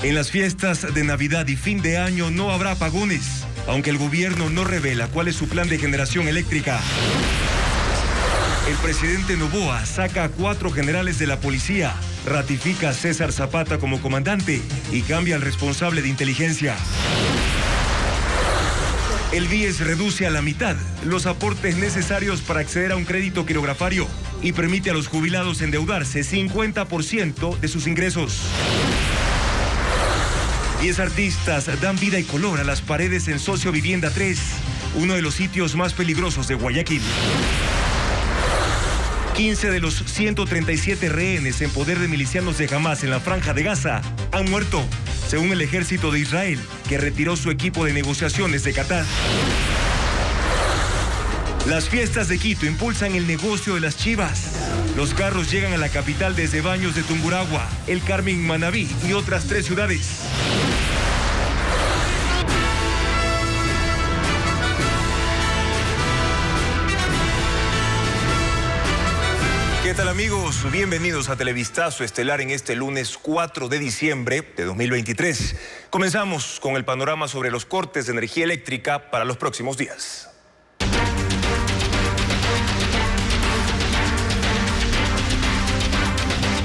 En las fiestas de Navidad y fin de año no habrá apagones, aunque el gobierno no revela cuál es su plan de generación eléctrica. El presidente Noboa saca a 4 generales de la policía, ratifica a César Zapata como comandante y cambia al responsable de inteligencia. El BIES reduce a la mitad los aportes necesarios para acceder a un crédito quirografario y permite a los jubilados endeudarse 50% de sus ingresos. 10 artistas dan vida y color a las paredes en Socio Vivienda 3, uno de los sitios más peligrosos de Guayaquil. 15 de los 137 rehenes en poder de milicianos de Hamás en la Franja de Gaza han muerto, según el ejército de Israel, que retiró su equipo de negociaciones de Qatar. Las fiestas de Quito impulsan el negocio de las chivas. Los carros llegan a la capital desde Baños de Tungurahua, El Carmen, Manabí y otras 3 ciudades. ¿Qué tal, amigos? Bienvenidos a Televistazo Estelar en este lunes 4 de diciembre de 2023. Comenzamos con el panorama sobre los cortes de energía eléctrica para los próximos días.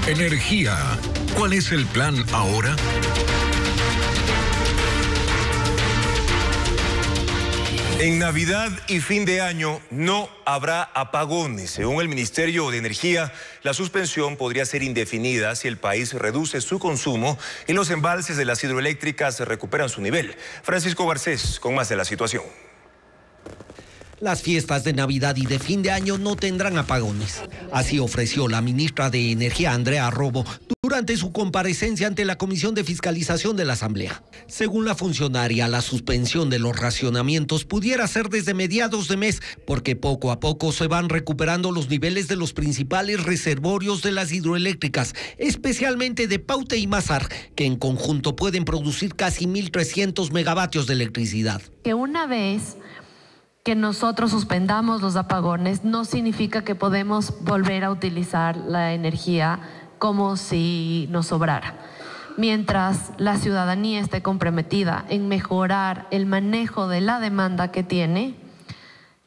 Energía. ¿Cuál es el plan ahora? En Navidad y fin de año no habrá apagones. Según el Ministerio de Energía, la suspensión podría ser indefinida si el país reduce su consumo y los embalses de las hidroeléctricas recuperan su nivel. Francisco Garcés con más de la situación. Las fiestas de Navidad y de fin de año no tendrán apagones. Así ofreció la ministra de Energía, Andrea Robo, durante su comparecencia ante la Comisión de Fiscalización de la Asamblea. Según la funcionaria, la suspensión de los racionamientos pudiera ser desde mediados de mes, porque poco a poco se van recuperando los niveles de los principales reservorios de las hidroeléctricas, especialmente de Paute y Mazar, que en conjunto pueden producir casi 1.300 megavatios de electricidad. Que una vez que nosotros suspendamos los apagones no significa que podemos volver a utilizar la energía como si nos sobrara. Mientras la ciudadanía esté comprometida en mejorar el manejo de la demanda que tiene,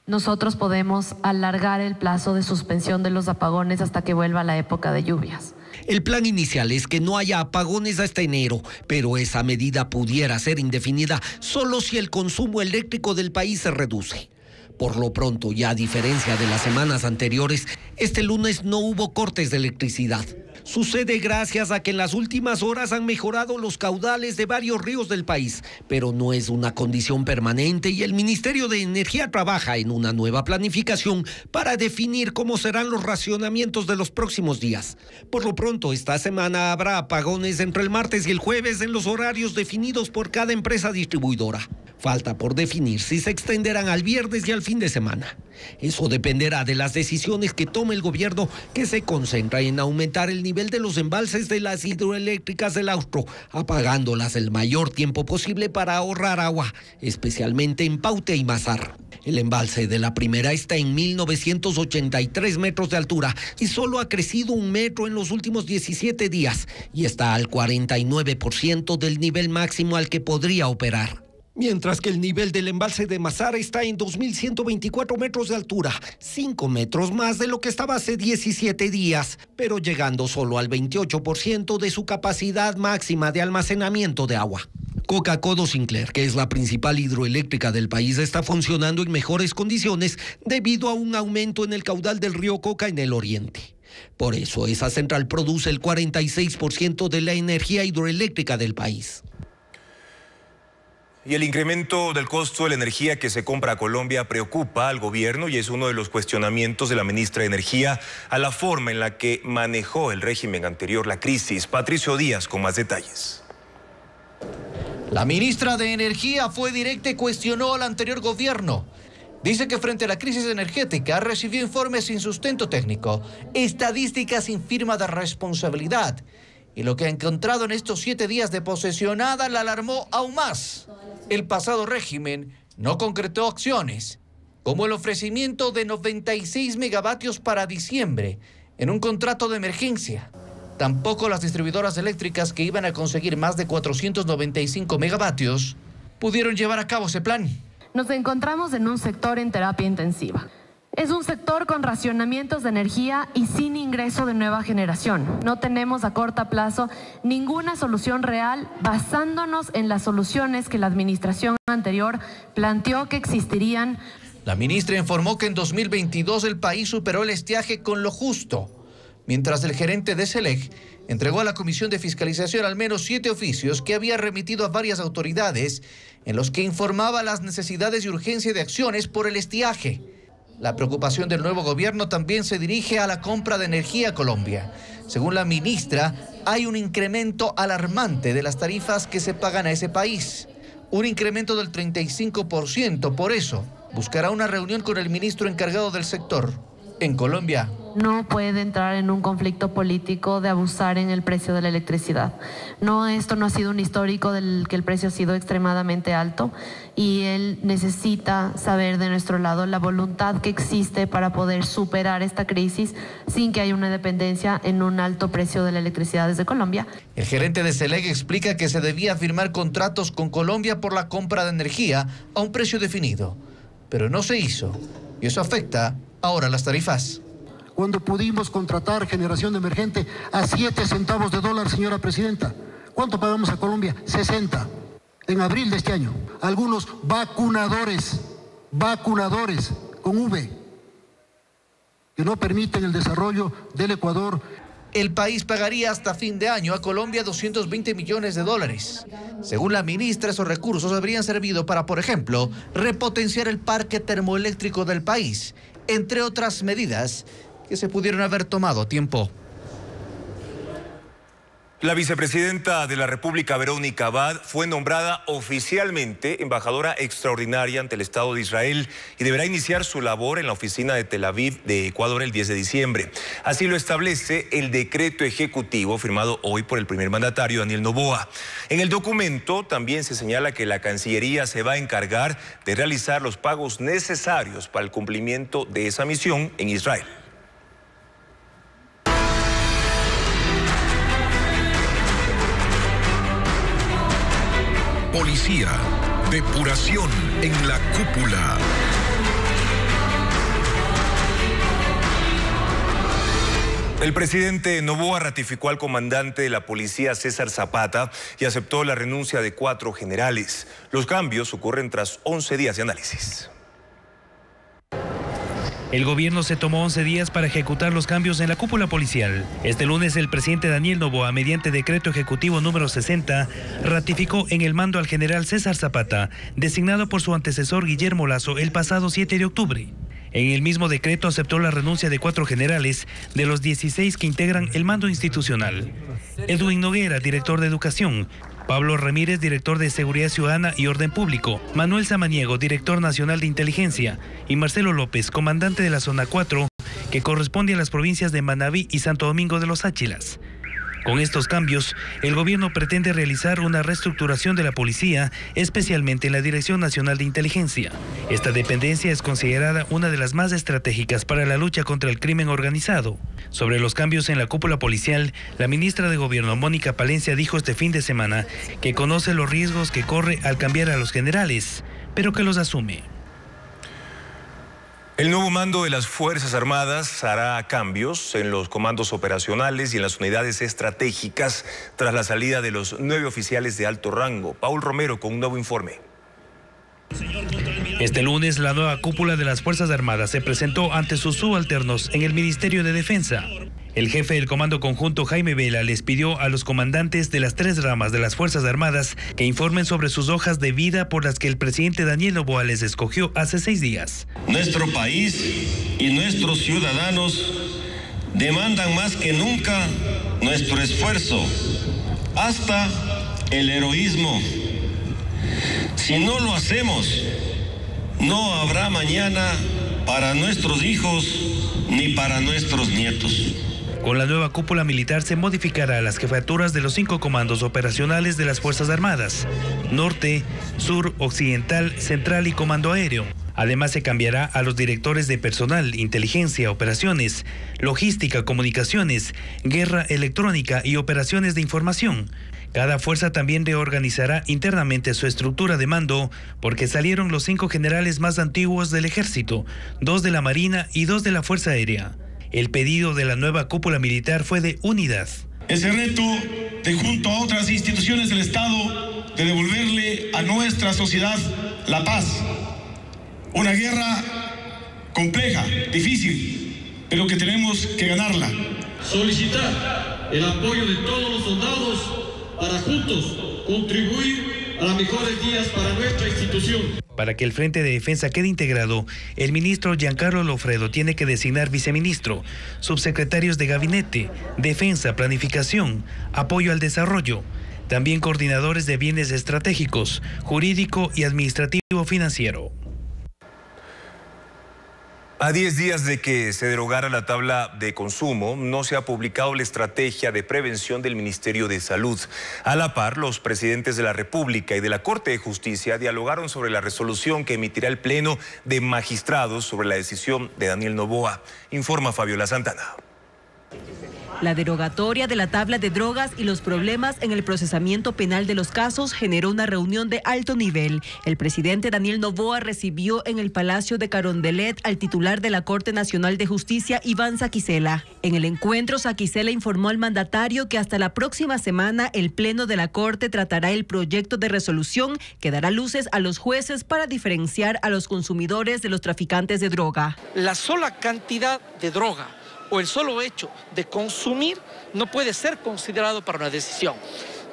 nosotros podemos alargar el plazo de suspensión de los apagones hasta que vuelva la época de lluvias. El plan inicial es que no haya apagones hasta enero, pero esa medida pudiera ser indefinida solo si el consumo eléctrico del país se reduce. Por lo pronto, y a diferencia de las semanas anteriores, este lunes no hubo cortes de electricidad. Sucede gracias a que en las últimas horas han mejorado los caudales de varios ríos del país, pero no es una condición permanente y el Ministerio de Energía trabaja en una nueva planificación para definir cómo serán los racionamientos de los próximos días. Por lo pronto, esta semana habrá apagones entre el martes y el jueves en los horarios definidos por cada empresa distribuidora. Falta por definir si se extenderán al viernes y al fin de semana. Eso dependerá de las decisiones que tome el gobierno, que se concentra en aumentar el nivel de los embalses de las hidroeléctricas del Austro, apagándolas el mayor tiempo posible para ahorrar agua, especialmente en Paute y Mazar. El embalse de la primera está en 1.983 metros de altura y solo ha crecido 1 metro en los últimos 17 días y está al 49% del nivel máximo al que podría operar. Mientras que el nivel del embalse de Mazar está en 2.124 metros de altura, 5 metros más de lo que estaba hace 17 días, pero llegando solo al 28% de su capacidad máxima de almacenamiento de agua. Coca-Codo Sinclair, que es la principal hidroeléctrica del país, está funcionando en mejores condiciones debido a un aumento en el caudal del río Coca en el oriente. Por eso, esa central produce el 46% de la energía hidroeléctrica del país. Y el incremento del costo de la energía que se compra a Colombia preocupa al gobierno y es uno de los cuestionamientos de la ministra de Energía a la forma en la que manejó el régimen anterior la crisis. Patricio Díaz con más detalles. La ministra de Energía fue directa y cuestionó al anterior gobierno. Dice que frente a la crisis energética recibió informes sin sustento técnico, estadísticas sin firma de responsabilidad. Y lo que ha encontrado en estos 7 días de posesionada la alarmó aún más. El pasado régimen no concretó acciones, como el ofrecimiento de 96 megavatios para diciembre en un contrato de emergencia. Tampoco las distribuidoras eléctricas, que iban a conseguir más de 495 megavatios, pudieron llevar a cabo ese plan. Nos encontramos en un sector en terapia intensiva. Es un sector con racionamientos de energía y sin ingreso de nueva generación. No tenemos a corto plazo ninguna solución real basándonos en las soluciones que la administración anterior planteó que existirían. La ministra informó que en 2022 el país superó el estiaje con lo justo, mientras el gerente de SELEC entregó a la Comisión de Fiscalización al menos 7 oficios que había remitido a varias autoridades en los que informaba las necesidades y urgencia de acciones por el estiaje. La preocupación del nuevo gobierno también se dirige a la compra de energía a Colombia. Según la ministra, hay un incremento alarmante de las tarifas que se pagan a ese país. Un incremento del 35%, por eso buscará una reunión con el ministro encargado del sector en Colombia. No puede entrar en un conflicto político de abusar en el precio de la electricidad. No, esto no ha sido un histórico del que el precio ha sido extremadamente alto y él necesita saber de nuestro lado la voluntad que existe para poder superar esta crisis sin que haya una dependencia en un alto precio de la electricidad desde Colombia. El gerente de SELEC explica que se debía firmar contratos con Colombia por la compra de energía a un precio definido, pero no se hizo y eso afecta ahora las tarifas. Cuando pudimos contratar generación de emergente a 7 centavos de dólar, señora presidenta. ¿Cuánto pagamos a Colombia? 60. En abril de este año. Algunos vacunadores con V, que no permiten el desarrollo del Ecuador. El país pagaría hasta fin de año a Colombia 220 millones de dólares. Según la ministra, esos recursos habrían servido para, por ejemplo, repotenciar el parque termoeléctrico del país, entre otras medidas que se pudieron haber tomado a tiempo. La vicepresidenta de la República, Verónica Abad, fue nombrada oficialmente embajadora extraordinaria ante el Estado de Israel y deberá iniciar su labor en la oficina de Tel Aviv de Ecuador el 10 de diciembre. Así lo establece el decreto ejecutivo firmado hoy por el primer mandatario, Daniel Noboa. En el documento también se señala que la Cancillería se va a encargar de realizar los pagos necesarios para el cumplimiento de esa misión en Israel. Policía, depuración en la cúpula. El presidente Noboa ratificó al comandante de la policía, César Zapata, y aceptó la renuncia de 4 generales. Los cambios ocurren tras 11 días de análisis. El gobierno se tomó 11 días para ejecutar los cambios en la cúpula policial. Este lunes, el presidente Daniel Noboa, mediante decreto ejecutivo número 60, ratificó en el mando al general César Zapata, designado por su antecesor Guillermo Lasso el pasado 7 de octubre. En el mismo decreto aceptó la renuncia de 4 generales de los 16 que integran el mando institucional. Edwin Noguera, director de Educación; Pablo Ramírez, director de Seguridad Ciudadana y Orden Público; Manuel Samaniego, director nacional de Inteligencia; y Marcelo López, comandante de la Zona 4, que corresponde a las provincias de Manabí y Santo Domingo de los Áchilas. Con estos cambios, el gobierno pretende realizar una reestructuración de la policía, especialmente en la Dirección Nacional de Inteligencia. Esta dependencia es considerada una de las más estratégicas para la lucha contra el crimen organizado. Sobre los cambios en la cúpula policial, la ministra de Gobierno, Mónica Palencia, dijo este fin de semana que conoce los riesgos que corre al cambiar a los generales, pero que los asume. El nuevo mando de las Fuerzas Armadas hará cambios en los comandos operacionales y en las unidades estratégicas tras la salida de los 9 oficiales de alto rango. Paul Romero con un nuevo informe. Este lunes, la nueva cúpula de las Fuerzas Armadas se presentó ante sus subalternos en el Ministerio de Defensa. El jefe del Comando Conjunto, Jaime Vela, les pidió a los comandantes de las 3 ramas de las Fuerzas Armadas que informen sobre sus hojas de vida por las que el presidente Daniel Noboa les escogió hace 6 días. Nuestro país y nuestros ciudadanos demandan más que nunca nuestro esfuerzo, hasta el heroísmo. Si no lo hacemos, no habrá mañana para nuestros hijos ni para nuestros nietos. Con la nueva cúpula militar se modificará las jefaturas de los 5 comandos operacionales de las Fuerzas Armadas: Norte, Sur, Occidental, Central y Comando Aéreo. Además, se cambiará a los directores de personal, inteligencia, operaciones, logística, comunicaciones, guerra electrónica y operaciones de información. Cada fuerza también reorganizará internamente su estructura de mando, porque salieron los 5 generales más antiguos del ejército, 2 de la Marina y 2 de la Fuerza Aérea. El pedido de la nueva cúpula militar fue de unidad. Ese reto de, junto a otras instituciones del Estado, de devolverle a nuestra sociedad la paz. Una guerra compleja, difícil, pero que tenemos que ganarla. Solicitar el apoyo de todos los soldados para juntos contribuir a los mejores días para nuestra institución. Para que el Frente de Defensa quede integrado, el ministro Giancarlo Lofredo tiene que designar viceministro, subsecretarios de gabinete, defensa, planificación, apoyo al desarrollo, también coordinadores de bienes estratégicos, jurídico y administrativo financiero. A 10 días de que se derogara la tabla de consumo, no se ha publicado la estrategia de prevención del Ministerio de Salud. A la par, los presidentes de la República y de la Corte de Justicia dialogaron sobre la resolución que emitirá el Pleno de Magistrados sobre la decisión de Daniel Noboa. Informa Fabiola Santana. La derogatoria de la tabla de drogas y los problemas en el procesamiento penal de los casos generó una reunión de alto nivel. El presidente Daniel Noboa recibió en el Palacio de Carondelet al titular de la Corte Nacional de Justicia, Iván Saquicela. En el encuentro, Saquicela informó al mandatario que hasta la próxima semana el Pleno de la Corte tratará el proyecto de resolución que dará luces a los jueces para diferenciar a los consumidores de los traficantes de droga. La sola cantidad de droga o el solo hecho de consumir no puede ser considerado para una decisión.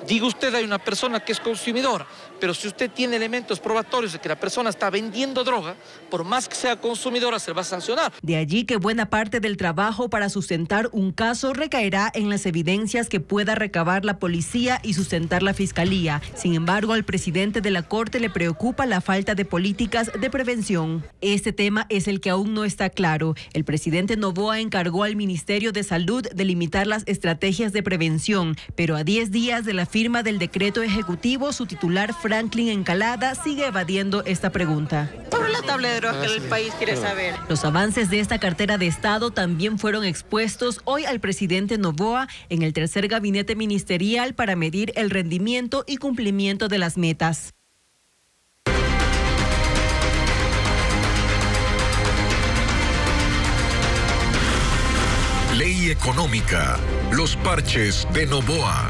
Diga usted, hay una persona que es consumidora, pero si usted tiene elementos probatorios de que la persona está vendiendo droga, por más que sea consumidora, se le va a sancionar. De allí que buena parte del trabajo para sustentar un caso recaerá en las evidencias que pueda recabar la policía y sustentar la fiscalía. Sin embargo, al presidente de la Corte le preocupa la falta de políticas de prevención. Este tema es el que aún no está claro. El presidente Noboa encargó al Ministerio de Salud de limitar las estrategias de prevención, pero a 10 días de la firma del decreto ejecutivo, su titular Franklin Encalada sigue evadiendo esta pregunta. Sobre la tabla de drogas que el país quiere saber. Los avances de esta cartera de Estado también fueron expuestos hoy al presidente Noboa en el tercer gabinete ministerial para medir el rendimiento y cumplimiento de las metas. Ley económica. Los parches de Noboa.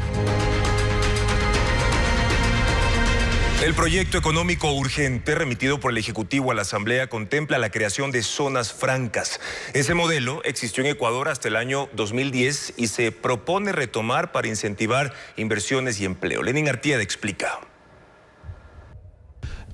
El proyecto económico urgente remitido por el Ejecutivo a la Asamblea contempla la creación de zonas francas. Ese modelo existió en Ecuador hasta el año 2010 y se propone retomar para incentivar inversiones y empleo. Lenin Artieda explica.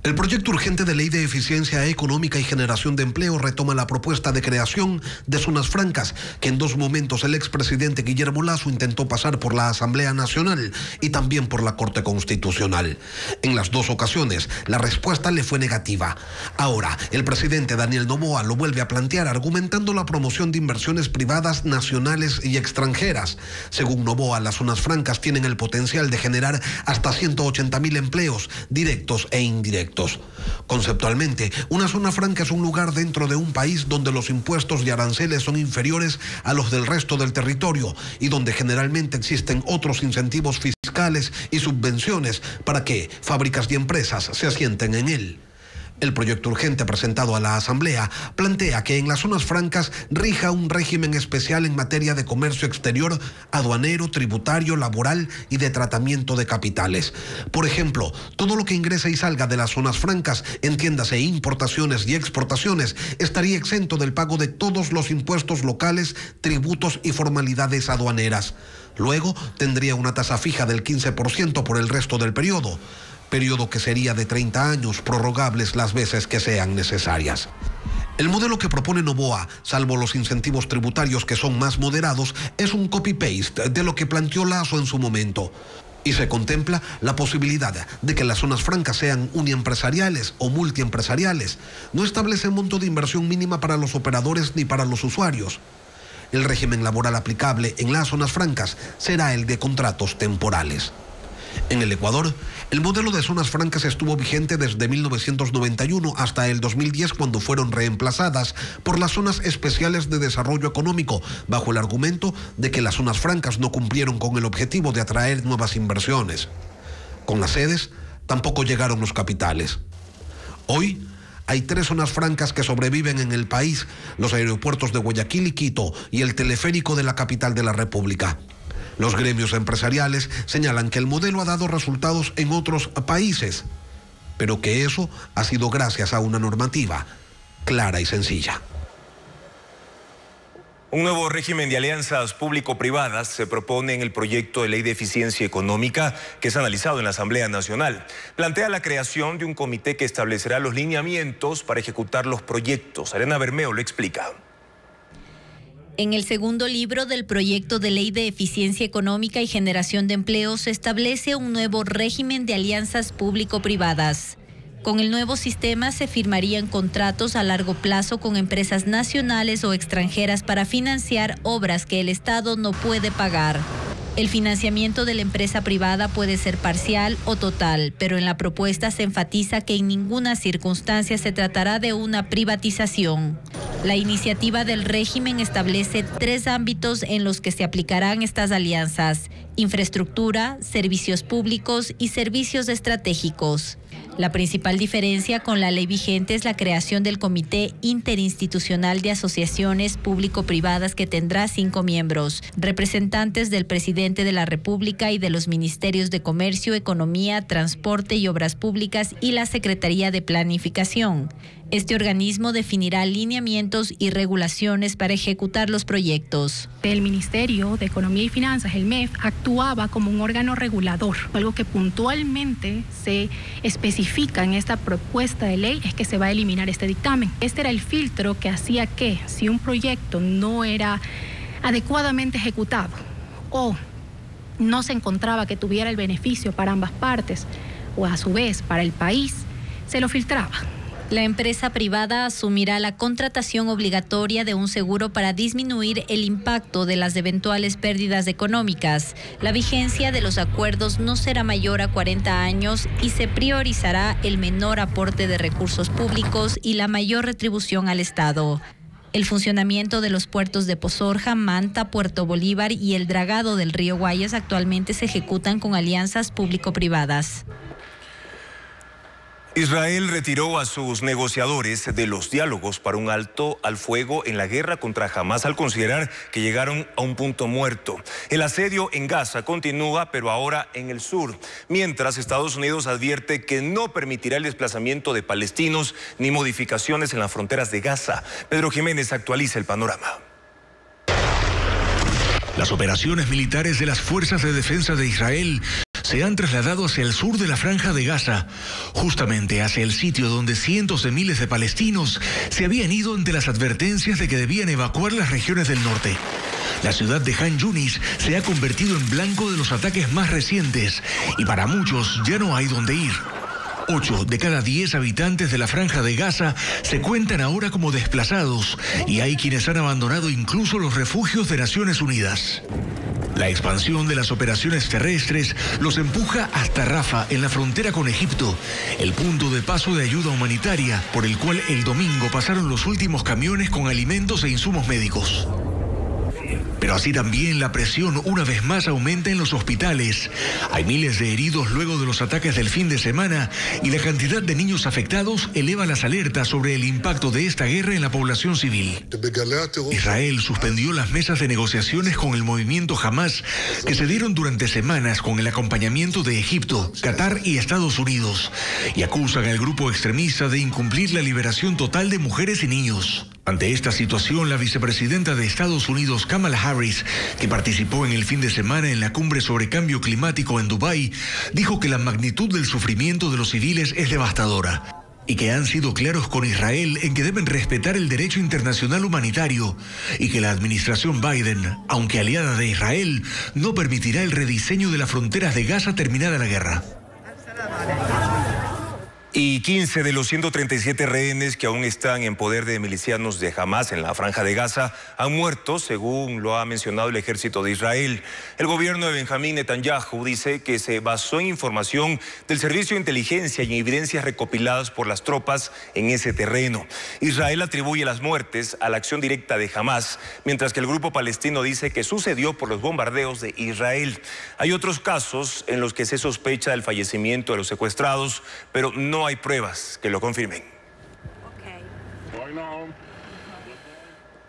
El proyecto urgente de ley de eficiencia económica y generación de empleo retoma la propuesta de creación de zonas francas que en 2 momentos el expresidente Guillermo Lasso intentó pasar por la Asamblea Nacional y también por la Corte Constitucional. En las 2 ocasiones, la respuesta le fue negativa. Ahora, el presidente Daniel Noboa lo vuelve a plantear argumentando la promoción de inversiones privadas nacionales y extranjeras. Según Noboa, las zonas francas tienen el potencial de generar hasta 180.000 empleos directos e indirectos. Conceptualmente, una zona franca es un lugar dentro de un país donde los impuestos y aranceles son inferiores a los del resto del territorio y donde generalmente existen otros incentivos fiscales y subvenciones para que fábricas y empresas se asienten en él. El proyecto urgente presentado a la Asamblea plantea que en las zonas francas rija un régimen especial en materia de comercio exterior, aduanero, tributario, laboral y de tratamiento de capitales. Por ejemplo, todo lo que ingrese y salga de las zonas francas, entiéndase importaciones y exportaciones, estaría exento del pago de todos los impuestos locales, tributos y formalidades aduaneras. Luego, tendría una tasa fija del 15% por el resto del periodo que sería de 30 años, prorrogables las veces que sean necesarias. El modelo que propone Noboa, salvo los incentivos tributarios que son más moderados, es un copy-paste de lo que planteó Lasso en su momento. Y se contempla la posibilidad de que las zonas francas sean uniempresariales o multiempresariales. No establece monto de inversión mínima para los operadores ni para los usuarios. El régimen laboral aplicable en las zonas francas será el de contratos temporales. En el Ecuador, el modelo de zonas francas estuvo vigente desde 1991 hasta el 2010, cuando fueron reemplazadas por las zonas especiales de desarrollo económico, bajo el argumento de que las zonas francas no cumplieron con el objetivo de atraer nuevas inversiones. Con las sedes, tampoco llegaron los capitales. Hoy, hay 3 zonas francas que sobreviven en el país: los aeropuertos de Guayaquil y Quito y el teleférico de la capital de la República. Los gremios empresariales señalan que el modelo ha dado resultados en otros países, pero que eso ha sido gracias a una normativa clara y sencilla. Un nuevo régimen de alianzas público-privadas se propone en el proyecto de ley de eficiencia económica que es analizado en la Asamblea Nacional. Plantea la creación de un comité que establecerá los lineamientos para ejecutar los proyectos. Arena Bermeo lo explica. En el segundo libro del proyecto de ley de eficiencia económica y generación de empleo se establece un nuevo régimen de alianzas público-privadas. Con el nuevo sistema se firmarían contratos a largo plazo con empresas nacionales o extranjeras para financiar obras que el Estado no puede pagar. El financiamiento de la empresa privada puede ser parcial o total, pero en la propuesta se enfatiza que en ninguna circunstancia se tratará de una privatización. La iniciativa del régimen establece 3 ámbitos en los que se aplicarán estas alianzas: infraestructura, servicios públicos y servicios estratégicos. La principal diferencia con la ley vigente es la creación del Comité Interinstitucional de Asociaciones Público-Privadas, que tendrá 5 miembros, representantes del presidente de la República y de los ministerios de Comercio, Economía, Transporte y Obras Públicas y la Secretaría de Planificación. Este organismo definirá lineamientos y regulaciones para ejecutar los proyectos. El Ministerio de Economía y Finanzas, el MEF, actuaba como un órgano regulador. Algo que puntualmente se especifica en esta propuesta de ley es que se va a eliminar este dictamen. Este era el filtro que hacía que, si un proyecto no era adecuadamente ejecutado o no se encontraba que tuviera el beneficio para ambas partes o a su vez para el país, se lo filtraba. La empresa privada asumirá la contratación obligatoria de un seguro para disminuir el impacto de las eventuales pérdidas económicas. La vigencia de los acuerdos no será mayor a 40 años y se priorizará el menor aporte de recursos públicos y la mayor retribución al Estado. El funcionamiento de los puertos de Pozorja, Manta, Puerto Bolívar y el dragado del río Guayas actualmente se ejecutan con alianzas público-privadas. Israel retiró a sus negociadores de los diálogos para un alto al fuego en la guerra contra Hamás al considerar que llegaron a un punto muerto. El asedio en Gaza continúa, pero ahora en el sur, mientras Estados Unidos advierte que no permitirá el desplazamiento de palestinos ni modificaciones en las fronteras de Gaza. Pedro Jiménez actualiza el panorama. Las operaciones militares de las Fuerzas de Defensa de Israel se han trasladado hacia el sur de la Franja de Gaza, justamente hacia el sitio donde cientos de miles de palestinos se habían ido ante las advertencias de que debían evacuar las regiones del norte. La ciudad de Han Yunis se ha convertido en blanco de los ataques más recientes y para muchos ya no hay dónde ir. 8 de cada 10 habitantes de la Franja de Gaza se cuentan ahora como desplazados y hay quienes han abandonado incluso los refugios de Naciones Unidas. La expansión de las operaciones terrestres los empuja hasta Rafa, en la frontera con Egipto, el punto de paso de ayuda humanitaria por el cual el domingo pasaron los últimos camiones con alimentos e insumos médicos. Pero así también la presión una vez más aumenta en los hospitales. Hay miles de heridos luego de los ataques del fin de semana y la cantidad de niños afectados eleva las alertas sobre el impacto de esta guerra en la población civil. Israel suspendió las mesas de negociaciones con el movimiento Hamás que se dieron durante semanas con el acompañamiento de Egipto, Qatar y Estados Unidos y acusan al grupo extremista de incumplir la liberación total de mujeres y niños. Ante esta situación, la vicepresidenta de Estados Unidos, Kamala Harris, que participó en el fin de semana en la cumbre sobre cambio climático en Dubái, dijo que la magnitud del sufrimiento de los civiles es devastadora y que han sido claros con Israel en que deben respetar el derecho internacional humanitario y que la administración Biden, aunque aliada de Israel, no permitirá el rediseño de las fronteras de Gaza terminada la guerra. Y 15 de los 137 rehenes que aún están en poder de milicianos de Hamás en la Franja de Gaza han muerto, según lo ha mencionado el ejército de Israel. El gobierno de Benjamín Netanyahu dice que se basó en información del servicio de inteligencia y en evidencias recopiladas por las tropas en ese terreno. Israel atribuye las muertes a la acción directa de Hamás, mientras que el grupo palestino dice que sucedió por los bombardeos de Israel. Hay otros casos en los que se sospecha del fallecimiento de los secuestrados, pero no hay pruebas que lo confirmen.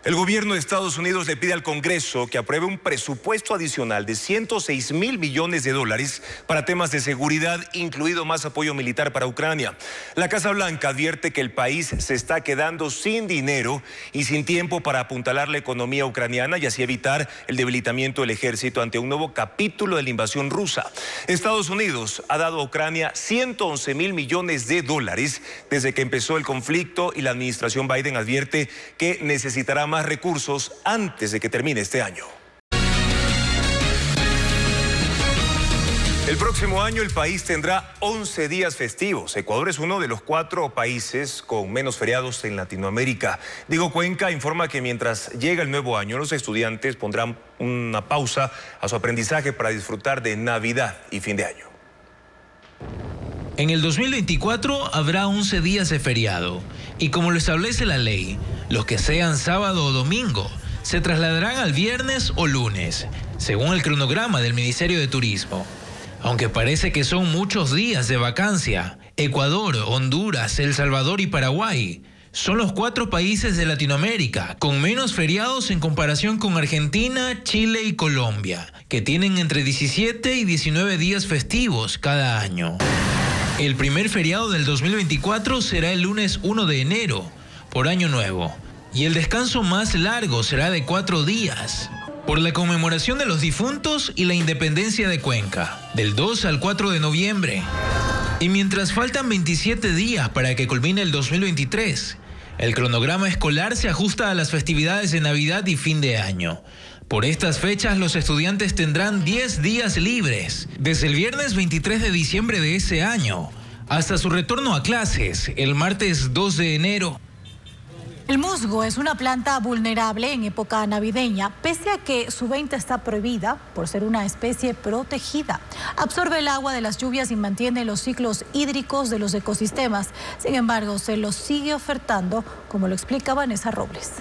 El gobierno de Estados Unidos le pide al Congreso que apruebe un presupuesto adicional de 106.000 millones de dólares para temas de seguridad, incluido más apoyo militar para Ucrania. La Casa Blanca advierte que el país se está quedando sin dinero y sin tiempo para apuntalar la economía ucraniana y así evitar el debilitamiento del ejército ante un nuevo capítulo de la invasión rusa. Estados Unidos ha dado a Ucrania 111.000 millones de dólares desde que empezó el conflicto y la administración Biden advierte que necesitará más recursos antes de que termine este año. El próximo año el país tendrá 11 días festivos. Ecuador es uno de los 4 países con menos feriados en Latinoamérica. Diego Cuenca informa que mientras llega el nuevo año, los estudiantes pondrán una pausa a su aprendizaje para disfrutar de Navidad y fin de año. En el 2024 habrá 11 días de feriado y como lo establece la ley, los que sean sábado o domingo se trasladarán al viernes o lunes, según el cronograma del Ministerio de Turismo. Aunque parece que son muchos días de vacancia, Ecuador, Honduras, El Salvador y Paraguay son los 4 países de Latinoamérica con menos feriados en comparación con Argentina, Chile y Colombia, que tienen entre 17 y 19 días festivos cada año. El primer feriado del 2024 será el lunes 1 de enero, por Año Nuevo, y el descanso más largo será de 4 días, por la conmemoración de los difuntos y la independencia de Cuenca, del 2 al 4 de noviembre. Y mientras faltan 27 días para que culmine el 2023, el cronograma escolar se ajusta a las festividades de Navidad y fin de año. Por estas fechas, los estudiantes tendrán 10 días libres, desde el viernes 23 de diciembre de ese año, hasta su retorno a clases, el martes 2 de enero. El musgo es una planta vulnerable en época navideña, pese a que su venta está prohibida por ser una especie protegida. Absorbe el agua de las lluvias y mantiene los ciclos hídricos de los ecosistemas. Sin embargo, se los sigue ofertando, como lo explica Vanessa Robles.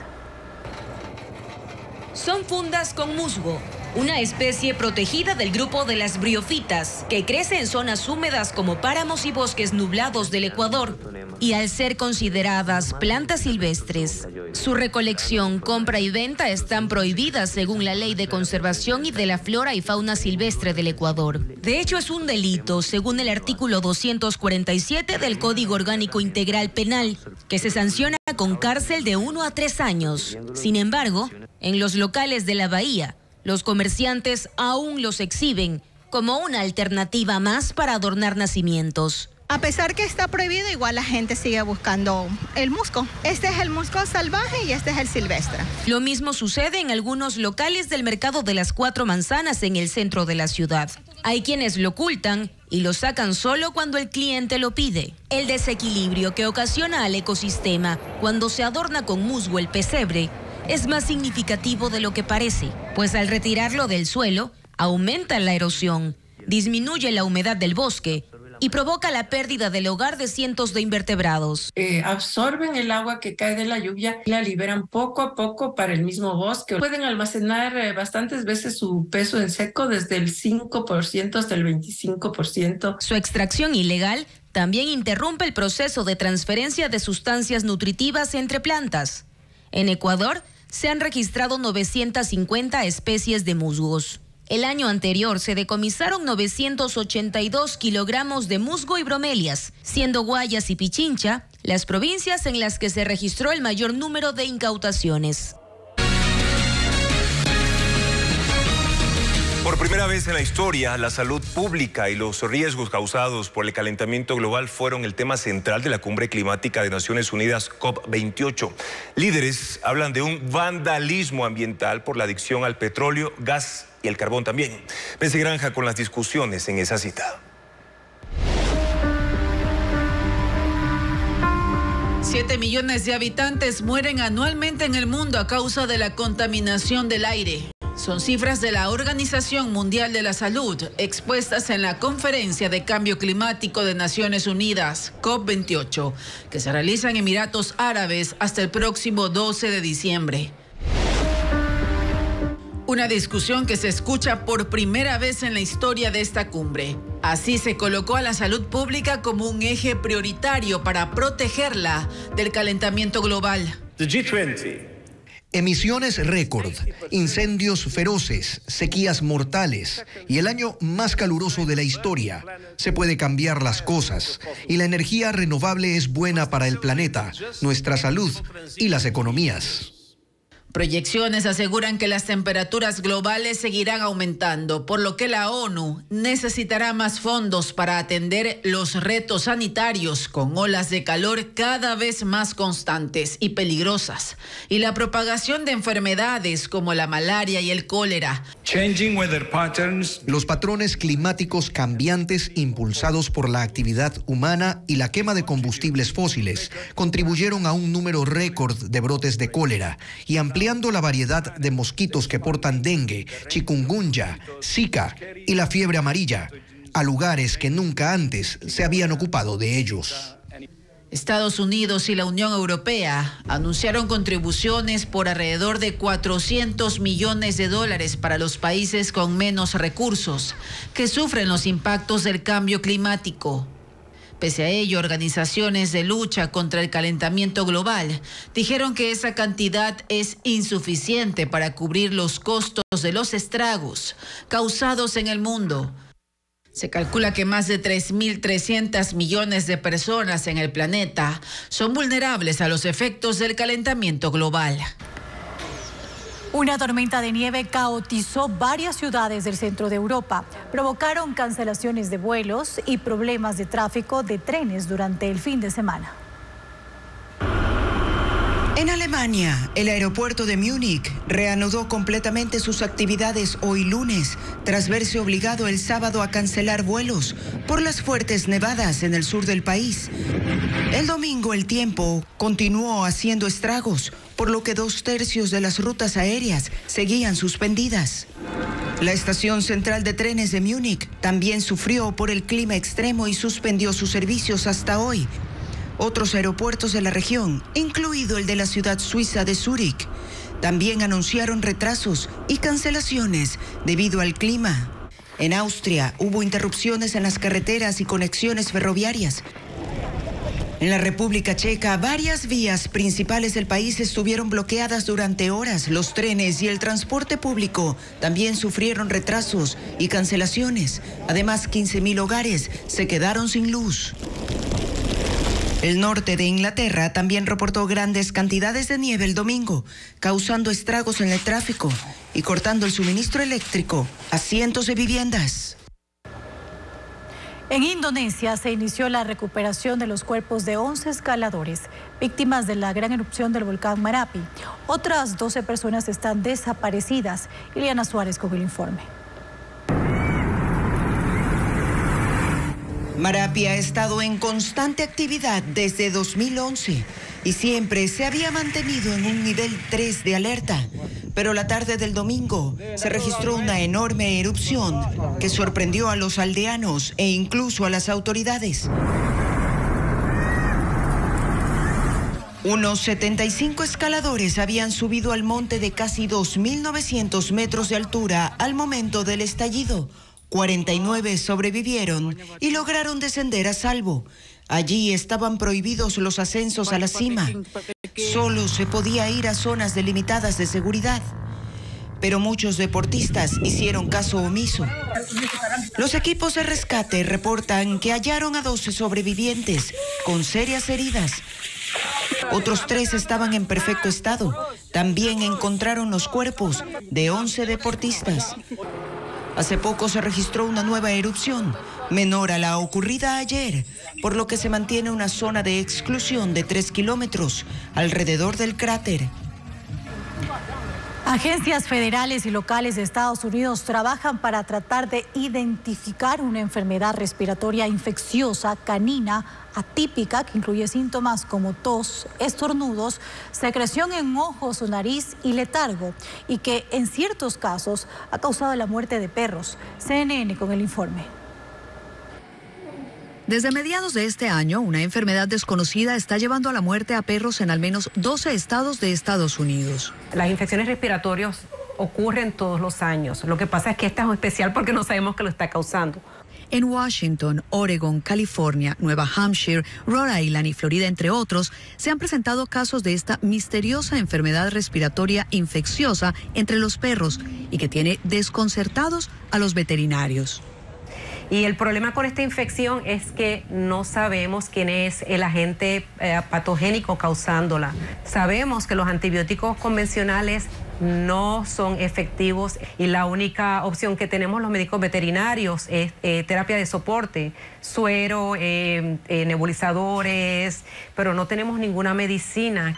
Son fundas con musgo, una especie protegida del grupo de las briofitas, que crece en zonas húmedas como páramos y bosques nublados del Ecuador, y al ser consideradas plantas silvestres, su recolección, compra y venta están prohibidas según la Ley de Conservación y de la Flora y Fauna Silvestre del Ecuador. De hecho, es un delito, según el artículo 247 del Código Orgánico Integral Penal, que se sanciona con cárcel de 1 a 3 años. Sin embargo, en los locales de la bahía, los comerciantes aún los exhiben como una alternativa más para adornar nacimientos. A pesar que está prohibido, igual la gente sigue buscando el musgo. Este es el musgo salvaje y este es el silvestre. Lo mismo sucede en algunos locales del mercado de las 4 manzanas en el centro de la ciudad. Hay quienes lo ocultan y lo sacan solo cuando el cliente lo pide. El desequilibrio que ocasiona al ecosistema cuando se adorna con musgo el pesebre es más significativo de lo que parece, pues al retirarlo del suelo, aumenta la erosión, disminuye la humedad del bosque y provoca la pérdida del hogar de cientos de invertebrados. Absorben el agua que cae de la lluvia y la liberan poco a poco para el mismo bosque. Pueden almacenar bastantes veces su peso en seco, desde el 5% hasta el 25%. Su extracción ilegal también interrumpe el proceso de transferencia de sustancias nutritivas entre plantas. En Ecuador se han registrado 950 especies de musgos. El año anterior se decomisaron 982 kilogramos de musgo y bromelias, siendo Guayas y Pichincha las provincias en las que se registró el mayor número de incautaciones. Por primera vez en la historia, la salud pública y los riesgos causados por el calentamiento global fueron el tema central de la Cumbre Climática de Naciones Unidas COP28. Líderes hablan de un vandalismo ambiental por la adicción al petróleo, gas y el carbón también. Pese Granja con las discusiones en esa cita. 7 millones de habitantes mueren anualmente en el mundo a causa de la contaminación del aire. Son cifras de la Organización Mundial de la Salud, expuestas en la Conferencia de Cambio Climático de Naciones Unidas, COP28, que se realiza en Emiratos Árabes hasta el próximo 12 de diciembre. Una discusión que se escucha por primera vez en la historia de esta cumbre. Así se colocó a la salud pública como un eje prioritario para protegerla del calentamiento global. The G20. Emisiones récord, incendios feroces, sequías mortales y el año más caluroso de la historia. Se puede cambiar las cosas y la energía renovable es buena para el planeta, nuestra salud y las economías. Proyecciones aseguran que las temperaturas globales seguirán aumentando, por lo que la ONU necesitará más fondos para atender los retos sanitarios con olas de calor cada vez más constantes y peligrosas, y la propagación de enfermedades como la malaria y el cólera. Los patrones climáticos cambiantes impulsados por la actividad humana y la quema de combustibles fósiles contribuyeron a un número récord de brotes de cólera y ampliando la variedad de mosquitos que portan dengue, chikungunya, zika y la fiebre amarilla, a lugares que nunca antes se habían ocupado de ellos. Estados Unidos y la Unión Europea anunciaron contribuciones por alrededor de $400 millones para los países con menos recursos, que sufren los impactos del cambio climático. Pese a ello, organizaciones de lucha contra el calentamiento global dijeron que esa cantidad es insuficiente para cubrir los costos de los estragos causados en el mundo. Se calcula que más de 3.300 millones de personas en el planeta son vulnerables a los efectos del calentamiento global. Una tormenta de nieve caotizó varias ciudades del centro de Europa. Provocaron cancelaciones de vuelos y problemas de tráfico de trenes durante el fin de semana. En Alemania, el aeropuerto de Múnich reanudó completamente sus actividades hoy lunes, tras verse obligado el sábado a cancelar vuelos por las fuertes nevadas en el sur del país. El domingo el tiempo continuó haciendo estragos, por lo que 2/3 de las rutas aéreas seguían suspendidas. La estación central de trenes de Múnich también sufrió por el clima extremo y suspendió sus servicios hasta hoy. Otros aeropuertos de la región, incluido el de la ciudad suiza de Zúrich, también anunciaron retrasos y cancelaciones debido al clima. En Austria hubo interrupciones en las carreteras y conexiones ferroviarias. En la República Checa, varias vías principales del país estuvieron bloqueadas durante horas. Los trenes y el transporte público también sufrieron retrasos y cancelaciones. Además, 15.000 hogares se quedaron sin luz. El norte de Inglaterra también reportó grandes cantidades de nieve el domingo, causando estragos en el tráfico y cortando el suministro eléctrico a cientos de viviendas. En Indonesia se inició la recuperación de los cuerpos de 11 escaladores, víctimas de la gran erupción del volcán Marapi. Otras 12 personas están desaparecidas. Ileana Suárez con el informe. Marapi ha estado en constante actividad desde 2011 y siempre se había mantenido en un nivel 3 de alerta. Pero la tarde del domingo se registró una enorme erupción que sorprendió a los aldeanos e incluso a las autoridades. Unos 75 escaladores habían subido al monte de casi 2.900 metros de altura al momento del estallido. 49 sobrevivieron y lograron descender a salvo. Allí estaban prohibidos los ascensos a la cima. Solo se podía ir a zonas delimitadas de seguridad. Pero muchos deportistas hicieron caso omiso. Los equipos de rescate reportan que hallaron a 12 sobrevivientes con serias heridas. Otros 3 estaban en perfecto estado. También encontraron los cuerpos de 11 deportistas. Hace poco se registró una nueva erupción, menor a la ocurrida ayer, por lo que se mantiene una zona de exclusión de 3 kilómetros alrededor del cráter. Agencias federales y locales de Estados Unidos trabajan para tratar de identificar una enfermedad respiratoria infecciosa canina atípica que incluye síntomas como tos, estornudos, secreción en ojos o nariz y letargo, y que en ciertos casos ha causado la muerte de perros. CNN con el informe. Desde mediados de este año, una enfermedad desconocida está llevando a la muerte a perros en al menos 12 estados de Estados Unidos. Las infecciones respiratorias ocurren todos los años. Lo que pasa es que esta es especial porque no sabemos qué lo está causando. En Washington, Oregon, California, Nueva Hampshire, Rhode Island y Florida, entre otros, se han presentado casos de esta misteriosa enfermedad respiratoria infecciosa entre los perros y que tiene desconcertados a los veterinarios. Y el problema con esta infección es que no sabemos quién es el agente patogénico causándola. Sabemos que los antibióticos convencionales no son efectivos y la única opción que tenemos los médicos veterinarios es terapia de soporte, suero, nebulizadores, pero no tenemos ninguna medicina.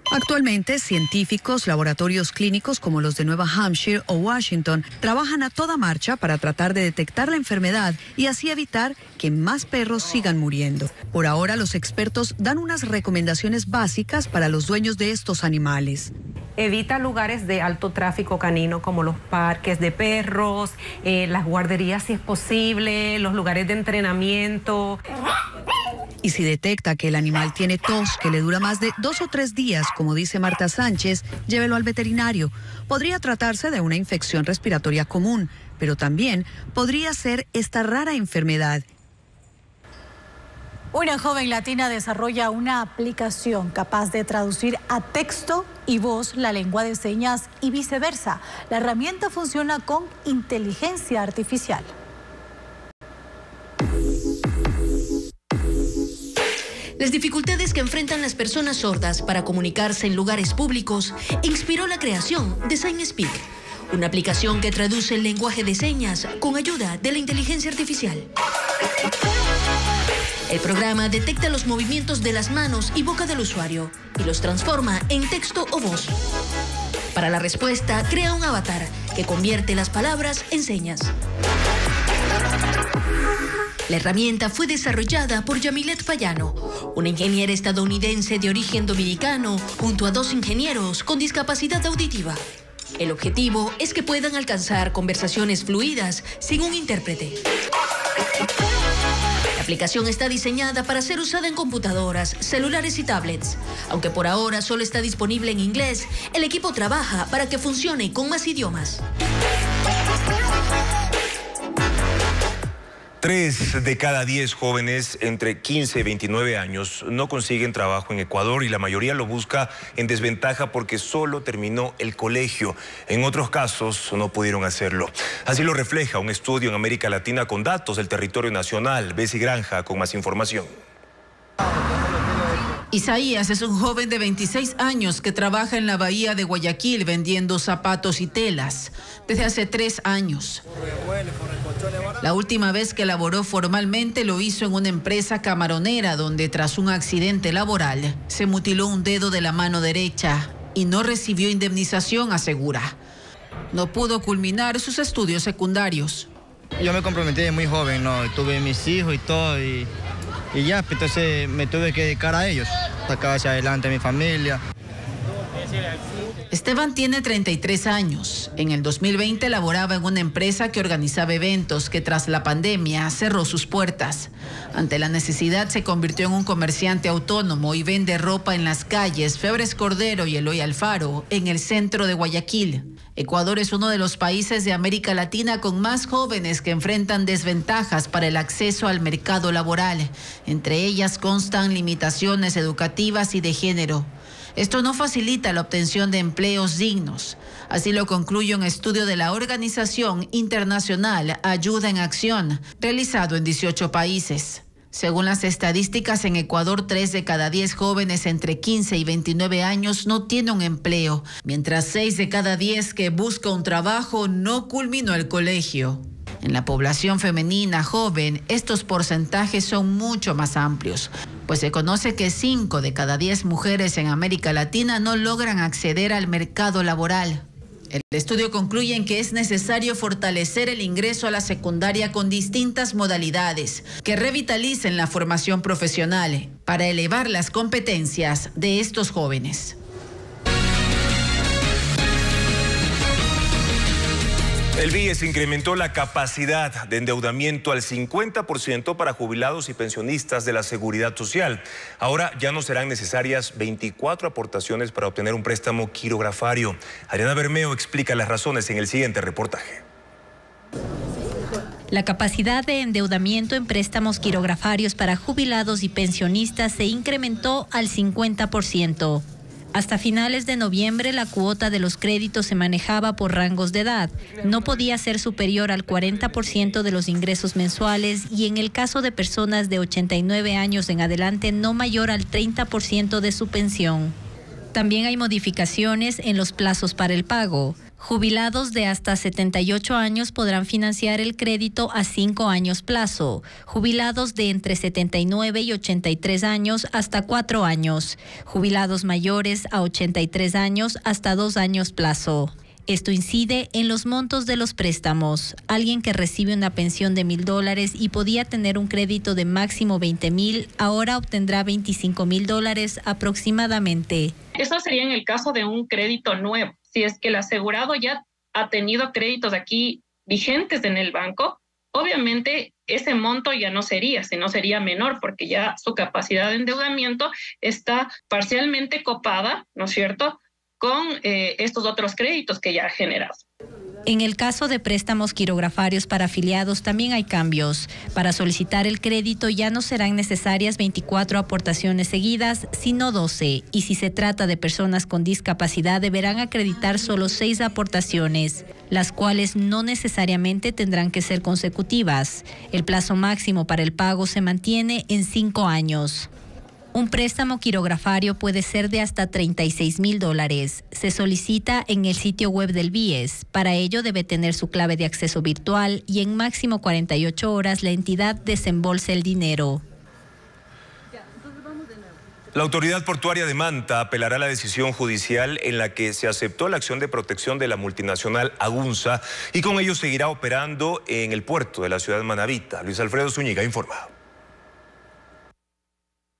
Actualmente, científicos, laboratorios clínicos como los de Nueva Hampshire o Washington trabajan a toda marcha para tratar de detectar la enfermedad y así evitar que más perros sigan muriendo. Por ahora, los expertos dan unas recomendaciones básicas para los dueños de estos animales. Evita lugares de alto tráfico canino como los parques de perros, las guarderías si es posible, los lugares de entrenamiento. Y si detecta que el animal tiene tos que le dura más de 2 o 3 días, como dice Marta Sánchez, llévelo al veterinario. Podría tratarse de una infección respiratoria común, pero también podría ser esta rara enfermedad. Una joven latina desarrolla una aplicación capaz de traducir a texto y voz la lengua de señas y viceversa. La herramienta funciona con inteligencia artificial. Las dificultades que enfrentan las personas sordas para comunicarse en lugares públicos inspiró la creación de Sign Speak, una aplicación que traduce el lenguaje de señas con ayuda de la inteligencia artificial. El programa detecta los movimientos de las manos y boca del usuario y los transforma en texto o voz. Para la respuesta, crea un avatar que convierte las palabras en señas. La herramienta fue desarrollada por Yamilet Payano, una ingeniera estadounidense de origen dominicano, junto a 2 ingenieros con discapacidad auditiva. El objetivo es que puedan alcanzar conversaciones fluidas sin un intérprete. La aplicación está diseñada para ser usada en computadoras, celulares y tablets. Aunque por ahora solo está disponible en inglés, el equipo trabaja para que funcione con más idiomas. 3 de cada 10 jóvenes entre 15 y 29 años no consiguen trabajo en Ecuador y la mayoría lo busca en desventaja porque solo terminó el colegio. En otros casos no pudieron hacerlo. Así lo refleja un estudio en América Latina con datos del territorio nacional. Bessie Granja con más información. Isaías es un joven de 26 años que trabaja en la bahía de Guayaquil vendiendo zapatos y telas desde hace 3 años. La última vez que laboró formalmente lo hizo en una empresa camaronera donde tras un accidente laboral se mutiló un dedo de la mano derecha y no recibió indemnización, asegura. No pudo culminar sus estudios secundarios. Yo me comprometí de muy joven, ¿no? Tuve mis hijos y todo y ya, entonces me tuve que dedicar a ellos, sacar hacia adelante a mi familia. Esteban tiene 33 años. En el 2020 laboraba en una empresa que organizaba eventos que tras la pandemia cerró sus puertas. Ante la necesidad se convirtió en un comerciante autónomo y vende ropa en las calles Febres Cordero y Eloy Alfaro, en el centro de Guayaquil. Ecuador es uno de los países de América Latina con más jóvenes que enfrentan desventajas para el acceso al mercado laboral. Entre ellas constan limitaciones educativas y de género. Esto no facilita la obtención de empleos dignos. Así lo concluye un estudio de la organización internacional Ayuda en Acción, realizado en 18 países. Según las estadísticas, en Ecuador, 3 de cada 10 jóvenes entre 15 y 29 años no tienen un empleo, mientras 6 de cada 10 que busca un trabajo no culminó el colegio. En la población femenina joven, estos porcentajes son mucho más amplios. pues se conoce que 5 de cada 10 mujeres en América Latina no logran acceder al mercado laboral. El estudio concluye en que es necesario fortalecer el ingreso a la secundaria con distintas modalidades que revitalicen la formación profesional para elevar las competencias de estos jóvenes. El BIES incrementó la capacidad de endeudamiento al 50% para jubilados y pensionistas de la Seguridad Social. Ahora ya no serán necesarias 24 aportaciones para obtener un préstamo quirografario. Ariana Bermeo explica las razones en el siguiente reportaje. La capacidad de endeudamiento en préstamos quirografarios para jubilados y pensionistas se incrementó al 50%. Hasta finales de noviembre, la cuota de los créditos se manejaba por rangos de edad. No podía ser superior al 40% de los ingresos mensuales y en el caso de personas de 89 años en adelante, no mayor al 30% de su pensión. También hay modificaciones en los plazos para el pago. Jubilados de hasta 78 años podrán financiar el crédito a 5 años plazo. Jubilados de entre 79 y 83 años hasta 4 años. Jubilados mayores a 83 años hasta 2 años plazo. Esto incide en los montos de los préstamos. Alguien que recibe una pensión de $1,000 y podía tener un crédito de máximo $20,000, ahora obtendrá $25,000 aproximadamente. Eso sería en el caso de un crédito nuevo. Si es que el asegurado ya ha tenido créditos aquí vigentes en el banco, obviamente ese monto ya no sería, sino sería menor, porque ya su capacidad de endeudamiento está parcialmente copada, ¿no es cierto?, con estos otros créditos que ya ha generado. En el caso de préstamos quirografarios para afiliados también hay cambios. Para solicitar el crédito ya no serán necesarias 24 aportaciones seguidas, sino 12. Y si se trata de personas con discapacidad, deberán acreditar solo 6 aportaciones, las cuales no necesariamente tendrán que ser consecutivas. El plazo máximo para el pago se mantiene en 5 años. Un préstamo quirografario puede ser de hasta $36,000. Se solicita en el sitio web del BIES. Para ello debe tener su clave de acceso virtual y en máximo 48 horas la entidad desembolsa el dinero. La Autoridad Portuaria de Manta apelará a la decisión judicial en la que se aceptó la acción de protección de la multinacional Agunza y con ello seguirá operando en el puerto de la ciudad de Manabita. Luis Alfredo Zúñiga informa.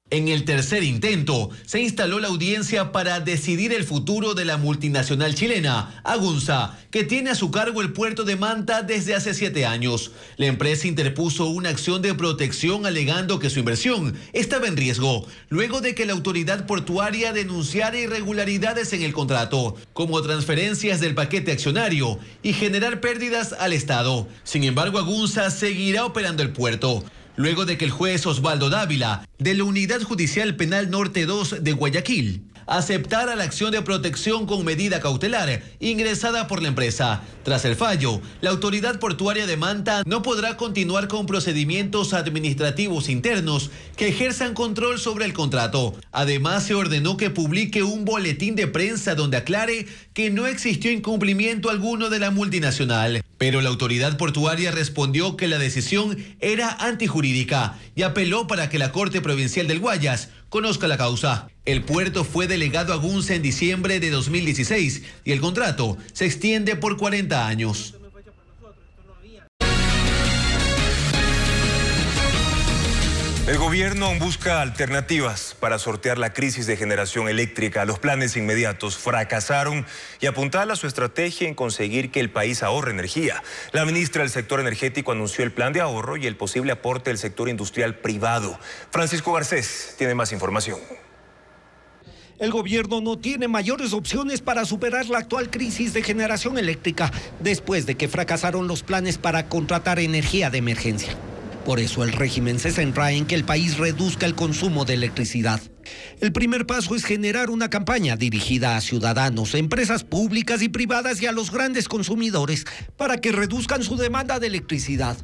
En el tercer intento, se instaló la audiencia para decidir el futuro de la multinacional chilena, Agunza, que tiene a su cargo el puerto de Manta desde hace 7 años. La empresa interpuso una acción de protección alegando que su inversión estaba en riesgo, luego de que la autoridad portuaria denunciara irregularidades en el contrato, como transferencias del paquete accionario y generar pérdidas al Estado. Sin embargo, Agunza seguirá operando el puerto, luego de que el juez Osvaldo Dávila, de la Unidad Judicial Penal Norte 2 de Guayaquil, aceptara la acción de protección con medida cautelar ingresada por la empresa. Tras el fallo, la Autoridad Portuaria de Manta no podrá continuar con procedimientos administrativos internos que ejerzan control sobre el contrato. Además, se ordenó que publique un boletín de prensa donde aclare que no existió incumplimiento alguno de la multinacional. Pero la Autoridad Portuaria respondió que la decisión era antijurídica y apeló para que la Corte Provincial del Guayas conozca la causa. El puerto fue delegado a Agunza en diciembre de 2016 y el contrato se extiende por 40 años. El gobierno busca alternativas para sortear la crisis de generación eléctrica. Los planes inmediatos fracasaron y apuntala su estrategia en conseguir que el país ahorre energía. La ministra del sector energético anunció el plan de ahorro y el posible aporte del sector industrial privado. Francisco Garcés tiene más información. El gobierno no tiene mayores opciones para superar la actual crisis de generación eléctrica después de que fracasaron los planes para contratar energía de emergencia. Por eso el régimen se centra en que el país reduzca el consumo de electricidad. El primer paso es generar una campaña dirigida a ciudadanos, empresas públicas y privadas y a los grandes consumidores para que reduzcan su demanda de electricidad.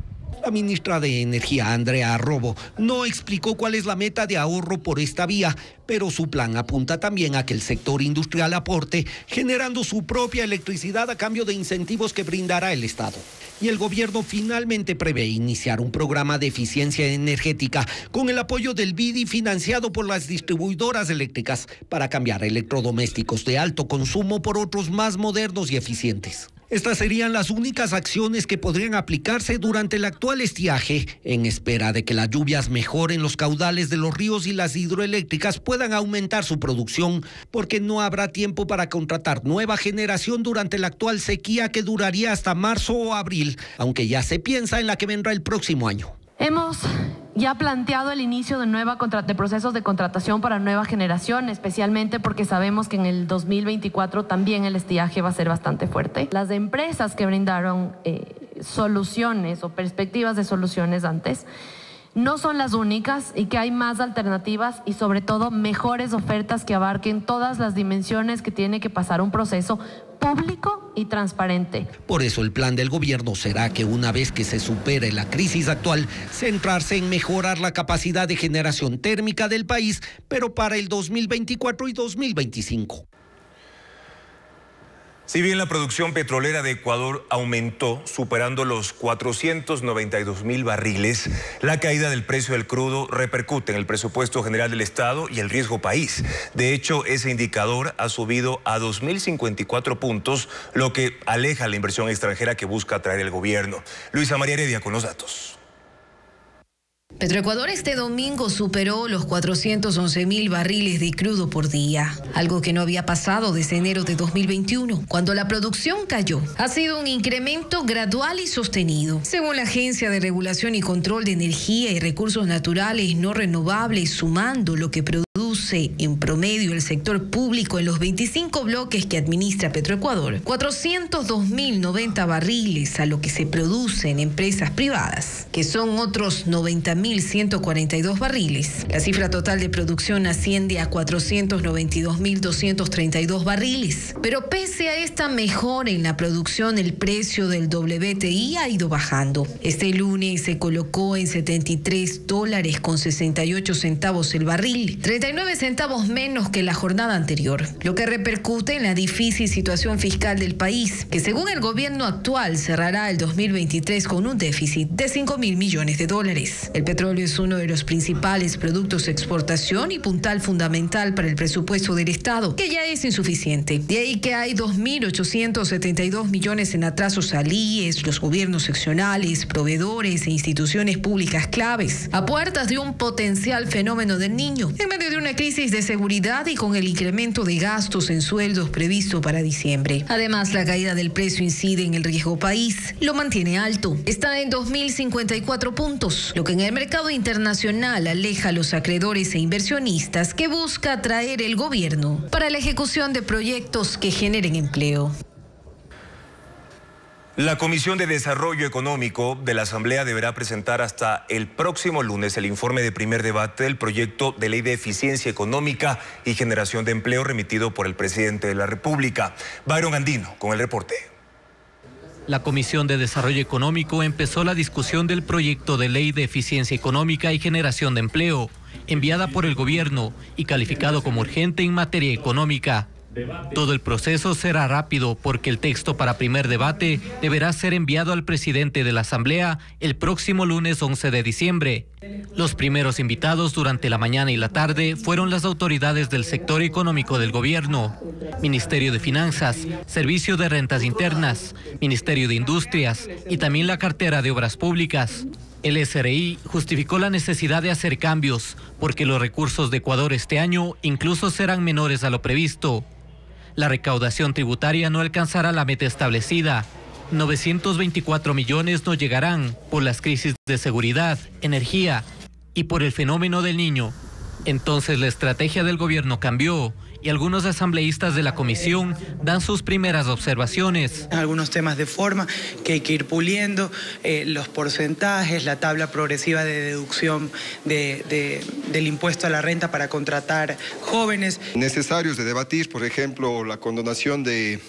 La ministra de Energía, Andrea Robo, no explicó cuál es la meta de ahorro por esta vía, pero su plan apunta también a que el sector industrial aporte, generando su propia electricidad a cambio de incentivos que brindará el Estado. Y el gobierno finalmente prevé iniciar un programa de eficiencia energética con el apoyo del BIDI financiado por las distribuidoras eléctricas para cambiar electrodomésticos de alto consumo por otros más modernos y eficientes. Estas serían las únicas acciones que podrían aplicarse durante el actual estiaje, en espera de que las lluvias mejoren los caudales de los ríos y las hidroeléctricas puedan aumentar su producción, porque no habrá tiempo para contratar nueva generación durante la actual sequía que duraría hasta marzo o abril, aunque ya se piensa en la que vendrá el próximo año. Hemos ya planteado el inicio de procesos de contratación para nueva generación, especialmente porque sabemos que en el 2024 también el estiaje va a ser bastante fuerte. Las empresas que brindaron soluciones o perspectivas de soluciones antes no son las únicas y que hay más alternativas y sobre todo mejores ofertas que abarquen todas las dimensiones que tiene que pasar un proceso público y transparente. Por eso el plan del gobierno será que una vez que se supere la crisis actual, centrarse en mejorar la capacidad de generación térmica del país, pero para el 2024 y 2025. Si bien la producción petrolera de Ecuador aumentó, superando los 492,000 barriles, la caída del precio del crudo repercute en el presupuesto general del Estado y el riesgo país. De hecho, ese indicador ha subido a 2.054 puntos, lo que aleja la inversión extranjera que busca atraer el gobierno. Luisa María Heredia con los datos. Petroecuador este domingo superó los 411,000 barriles de crudo por día, algo que no había pasado desde enero de 2021, cuando la producción cayó. Ha sido un incremento gradual y sostenido. Según la Agencia de Regulación y Control de Energía y Recursos Naturales no Renovables, sumando lo que produce en promedio el sector público en los 25 bloques que administra Petroecuador, 402.090 barriles a lo que se produce en empresas privadas, que son otros 90.142 barriles. La cifra total de producción asciende a 492.232 barriles. Pero pese a esta mejora en la producción, el precio del WTI ha ido bajando. Este lunes se colocó en $73.68 el barril, 39 centavos menos que la jornada anterior, lo que repercute en la difícil situación fiscal del país, que según el gobierno actual cerrará el 2023 con un déficit de $5.000 millones. El petróleo es uno de los principales productos de exportación y puntal fundamental para el presupuesto del Estado, que ya es insuficiente. De ahí que hay 2.872 millones en atrasos al IES, los gobiernos seccionales, proveedores e instituciones públicas claves, a puertas de un potencial fenómeno del Niño, en medio de una crisis de seguridad y con el incremento de gastos en sueldos previsto para diciembre. Además, la caída del precio incide en el riesgo país, lo mantiene alto. Está en 2.054 puntos, lo que en el mercado internacional aleja a los acreedores e inversionistas que busca atraer el gobierno para la ejecución de proyectos que generen empleo. La Comisión de Desarrollo Económico de la Asamblea deberá presentar hasta el próximo lunes el informe de primer debate del proyecto de ley de eficiencia económica y generación de empleo remitido por el presidente de la República. Byron Andino con el reporte. La Comisión de Desarrollo Económico empezó la discusión del proyecto de ley de eficiencia económica y generación de empleo, enviada por el gobierno y calificado como urgente en materia económica. Todo el proceso será rápido porque el texto para primer debate deberá ser enviado al presidente de la Asamblea el próximo lunes 11 de diciembre. Los primeros invitados durante la mañana y la tarde fueron las autoridades del sector económico del gobierno, Ministerio de Finanzas, Servicio de Rentas Internas, Ministerio de Industrias y también la cartera de Obras Públicas. El SRI justificó la necesidad de hacer cambios porque los recursos de Ecuador este año incluso serán menores a lo previsto. La recaudación tributaria no alcanzará la meta establecida. 924 millones no llegarán por las crisis de seguridad, energía y por el fenómeno del Niño. Entonces la estrategia del gobierno cambió y algunos asambleístas de la comisión dan sus primeras observaciones. Algunos temas de forma que hay que ir puliendo, los porcentajes, la tabla progresiva de deducción del impuesto a la renta para contratar jóvenes. Necesarios de debatir, por ejemplo, la condonación de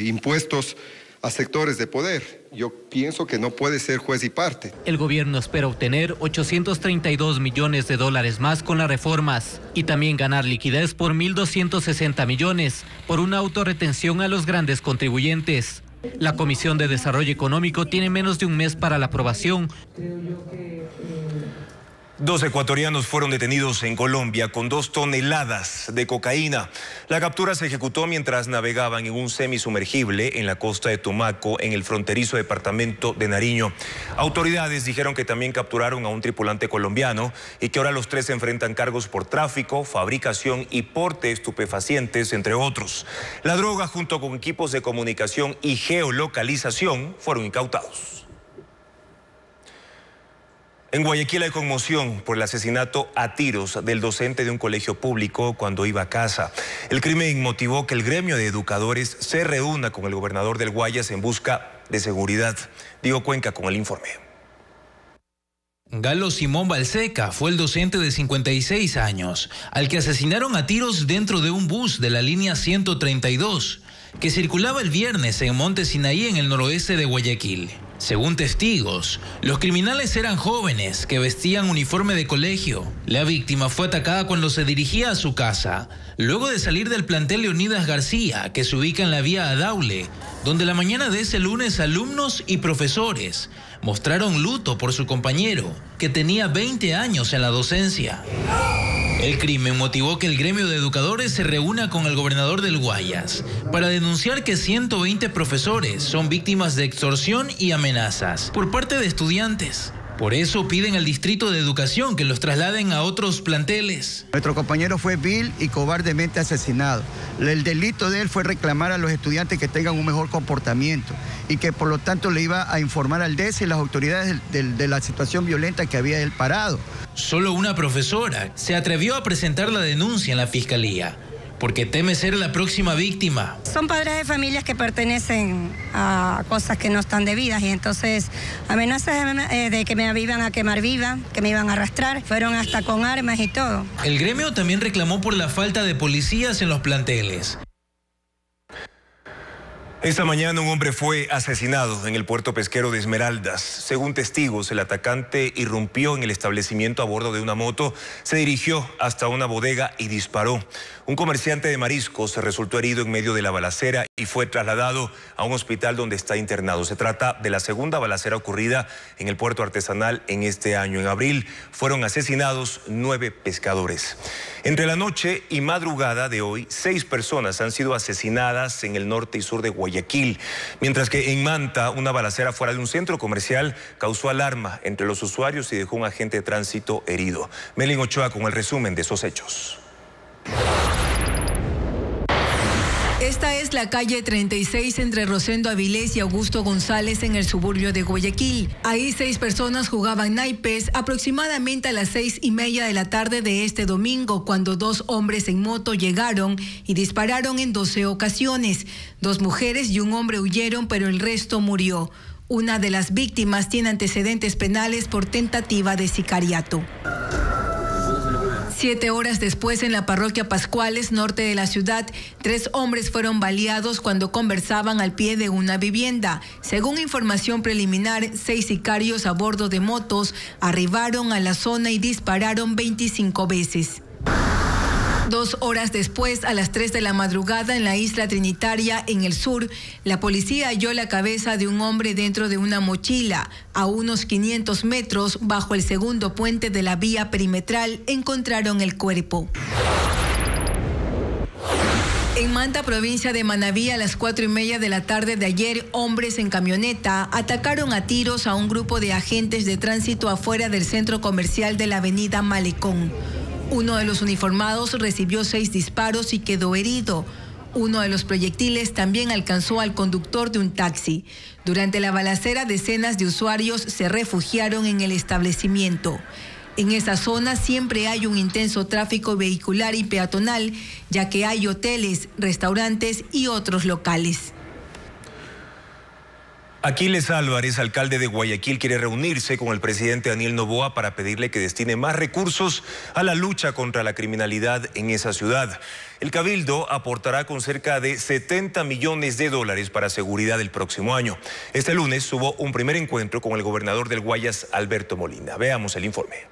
impuestos a sectores de poder. Yo pienso que no puede ser juez y parte. El gobierno espera obtener 832 millones de dólares más con las reformas y también ganar liquidez por 1.260 millones por una autorretención a los grandes contribuyentes. La Comisión de Desarrollo Económico tiene menos de un mes para la aprobación. 2 ecuatorianos fueron detenidos en Colombia con 2 toneladas de cocaína. La captura se ejecutó mientras navegaban en un semisumergible en la costa de Tumaco, en el fronterizo departamento de Nariño. Autoridades dijeron que también capturaron a un tripulante colombiano y que ahora los 3 se enfrentan cargos por tráfico, fabricación y porte de estupefacientes, entre otros. La droga, junto con equipos de comunicación y geolocalización, fueron incautados. En Guayaquil hay conmoción por el asesinato a tiros del docente de un colegio público cuando iba a casa. El crimen motivó que el gremio de educadores se reúna con el gobernador del Guayas en busca de seguridad. Diego Cuenca con el informe. Galo Simón Balseca fue el docente de 56 años, al que asesinaron a tiros dentro de un bus de la línea 132, que circulaba el viernes en Monte Sinaí, en el noroeste de Guayaquil. Según testigos, los criminales eran jóvenes que vestían uniforme de colegio. La víctima fue atacada cuando se dirigía a su casa, luego de salir del plantel Leonidas García, que se ubica en la vía Adaule, donde la mañana de ese lunes alumnos y profesores mostraron luto por su compañero, que tenía 20 años en la docencia. El crimen motivó que el gremio de educadores se reúna con el gobernador del Guayas para denunciar que 120 profesores son víctimas de extorsión y amenazas por parte de estudiantes. Por eso piden al Distrito de Educación que los trasladen a otros planteles. Nuestro compañero fue vil y cobardemente asesinado. El delito de él fue reclamar a los estudiantes que tengan un mejor comportamiento y que por lo tanto le iba a informar al DES y las autoridades de la situación violenta que había él parado. Solo una profesora se atrevió a presentar la denuncia en la fiscalía, porque teme ser la próxima víctima. Son padres de familias que pertenecen a cosas que no están debidas y entonces amenazas de que me iban a quemar viva, que me iban a arrastrar, fueron hasta con armas y todo. El gremio también reclamó por la falta de policías en los planteles. Esta mañana un hombre fue asesinado en el puerto pesquero de Esmeraldas. Según testigos, el atacante irrumpió en el establecimiento a bordo de una moto, se dirigió hasta una bodega y disparó. Un comerciante de mariscos resultó herido en medio de la balacera y fue trasladado a un hospital donde está internado. Se trata de la segunda balacera ocurrida en el puerto artesanal en este año. En abril fueron asesinados 9 pescadores. Entre la noche y madrugada de hoy, 6 personas han sido asesinadas en el norte y sur de Guayaquil, mientras que en Manta una balacera fuera de un centro comercial causó alarma entre los usuarios y dejó un agente de tránsito herido. Melin Ochoa con el resumen de esos hechos. Esta es la calle 36 entre Rosendo Avilés y Augusto González en el suburbio de Guayaquil. Ahí 6 personas jugaban naipes aproximadamente a las 6:30 de la tarde de este domingo, cuando 2 hombres en moto llegaron y dispararon en 12 ocasiones. 2 mujeres y un hombre huyeron, pero el resto murió. Una de las víctimas tiene antecedentes penales por tentativa de sicariato. 7 horas después, en la parroquia Pascuales, norte de la ciudad, 3 hombres fueron baleados cuando conversaban al pie de una vivienda. Según información preliminar, 6 sicarios a bordo de motos arribaron a la zona y dispararon 25 veces. 2 horas después, a las 3 de la madrugada, en la isla Trinitaria, en el sur, la policía halló la cabeza de un hombre dentro de una mochila. A unos 500 metros, bajo el segundo puente de la vía perimetral, encontraron el cuerpo. En Manta, provincia de Manabí, a las 4:30 de la tarde de ayer, hombres en camioneta atacaron a tiros a un grupo de agentes de tránsito afuera del centro comercial de la avenida Malecón. Uno de los uniformados recibió 6 disparos y quedó herido. Uno de los proyectiles también alcanzó al conductor de un taxi. Durante la balacera, decenas de usuarios se refugiaron en el establecimiento. En esa zona siempre hay un intenso tráfico vehicular y peatonal, ya que hay hoteles, restaurantes y otros locales. Aquiles Álvarez, alcalde de Guayaquil, quiere reunirse con el presidente Daniel Noboa para pedirle que destine más recursos a la lucha contra la criminalidad en esa ciudad. El Cabildo aportará con cerca de 70 millones de dólares para seguridad el próximo año. Este lunes hubo un primer encuentro con el gobernador del Guayas, Alberto Molina. Veamos el informe.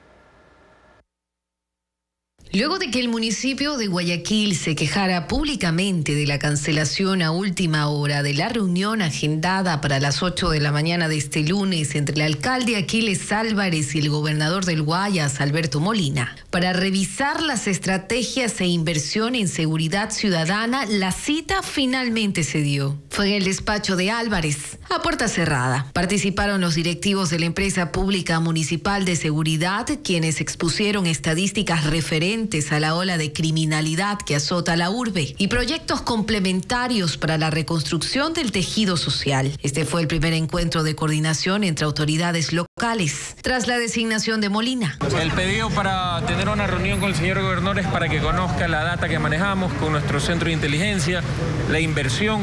Luego de que el municipio de Guayaquil se quejara públicamente de la cancelación a última hora de la reunión agendada para las 8 de la mañana de este lunes entre el alcalde Aquiles Álvarez y el gobernador del Guayas, Alberto Molina, para revisar las estrategias e inversión en seguridad ciudadana, la cita finalmente se dio. Fue en el despacho de Álvarez, a puerta cerrada. Participaron los directivos de la empresa pública municipal de seguridad, quienes expusieron estadísticas referentes a la ola de criminalidad que azota la urbe y proyectos complementarios para la reconstrucción del tejido social. Este fue el primer encuentro de coordinación entre autoridades locales tras la designación de Molina. El pedido para tener una reunión con el señor gobernador es para que conozca la data que manejamos con nuestro centro de inteligencia, la inversión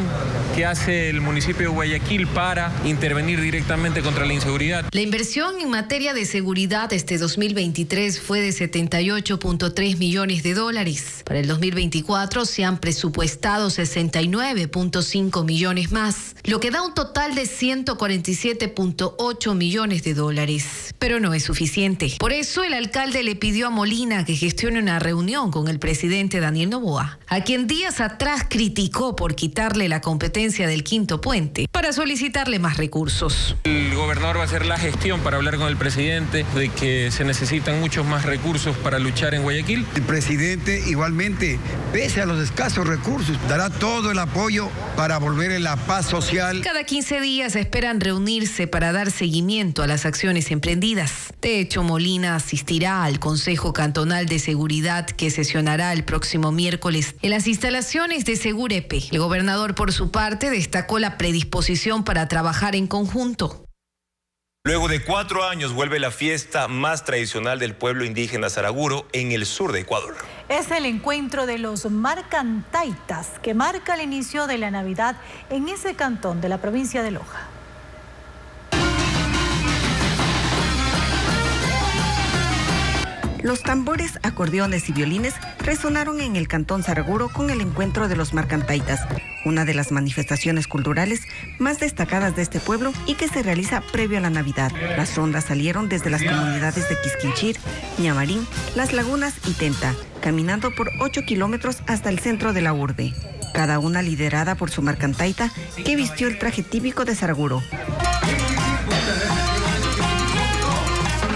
que hace el municipio de Guayaquil para intervenir directamente contra la inseguridad. La inversión en materia de seguridad este 2023 fue de 78.3 millones de dólares. Para el 2024 se han presupuestado 69.5 millones más, lo que da un total de 147.8 millones de dólares. Pero no es suficiente. Por eso el alcalde le pidió a Molina que gestione una reunión con el presidente Daniel Noboa, a quien días atrás criticó por quitarle la competencia del quinto puente, para solicitarle más recursos. El gobernador va a hacer la gestión para hablar con el presidente de que se necesitan muchos más recursos para luchar en Guayaquil. El presidente igualmente, pese a los escasos recursos, dará todo el apoyo para volver a la paz social. Cada 15 días esperan reunirse para dar seguimiento a las acciones emprendidas. De hecho, Molina asistirá al Consejo Cantonal de Seguridad que sesionará el próximo miércoles en las instalaciones de Segurepe. El gobernador, por su parte, destacó la predisposición para trabajar en conjunto. Luego de 4 años vuelve la fiesta más tradicional del pueblo indígena Saraguro en el sur de Ecuador. Es el encuentro de los Marcantaitas que marca el inicio de la Navidad en ese cantón de la provincia de Loja. Los tambores, acordeones y violines resonaron en el cantón Saraguro con el encuentro de los Marcantaitas, una de las manifestaciones culturales más destacadas de este pueblo y que se realiza previo a la Navidad. Las rondas salieron desde las comunidades de Quisquinchir, Ñamarín, Las Lagunas y Tenta, caminando por 8 kilómetros hasta el centro de la urbe, cada una liderada por su Marcantaita que vistió el traje típico de Saraguro.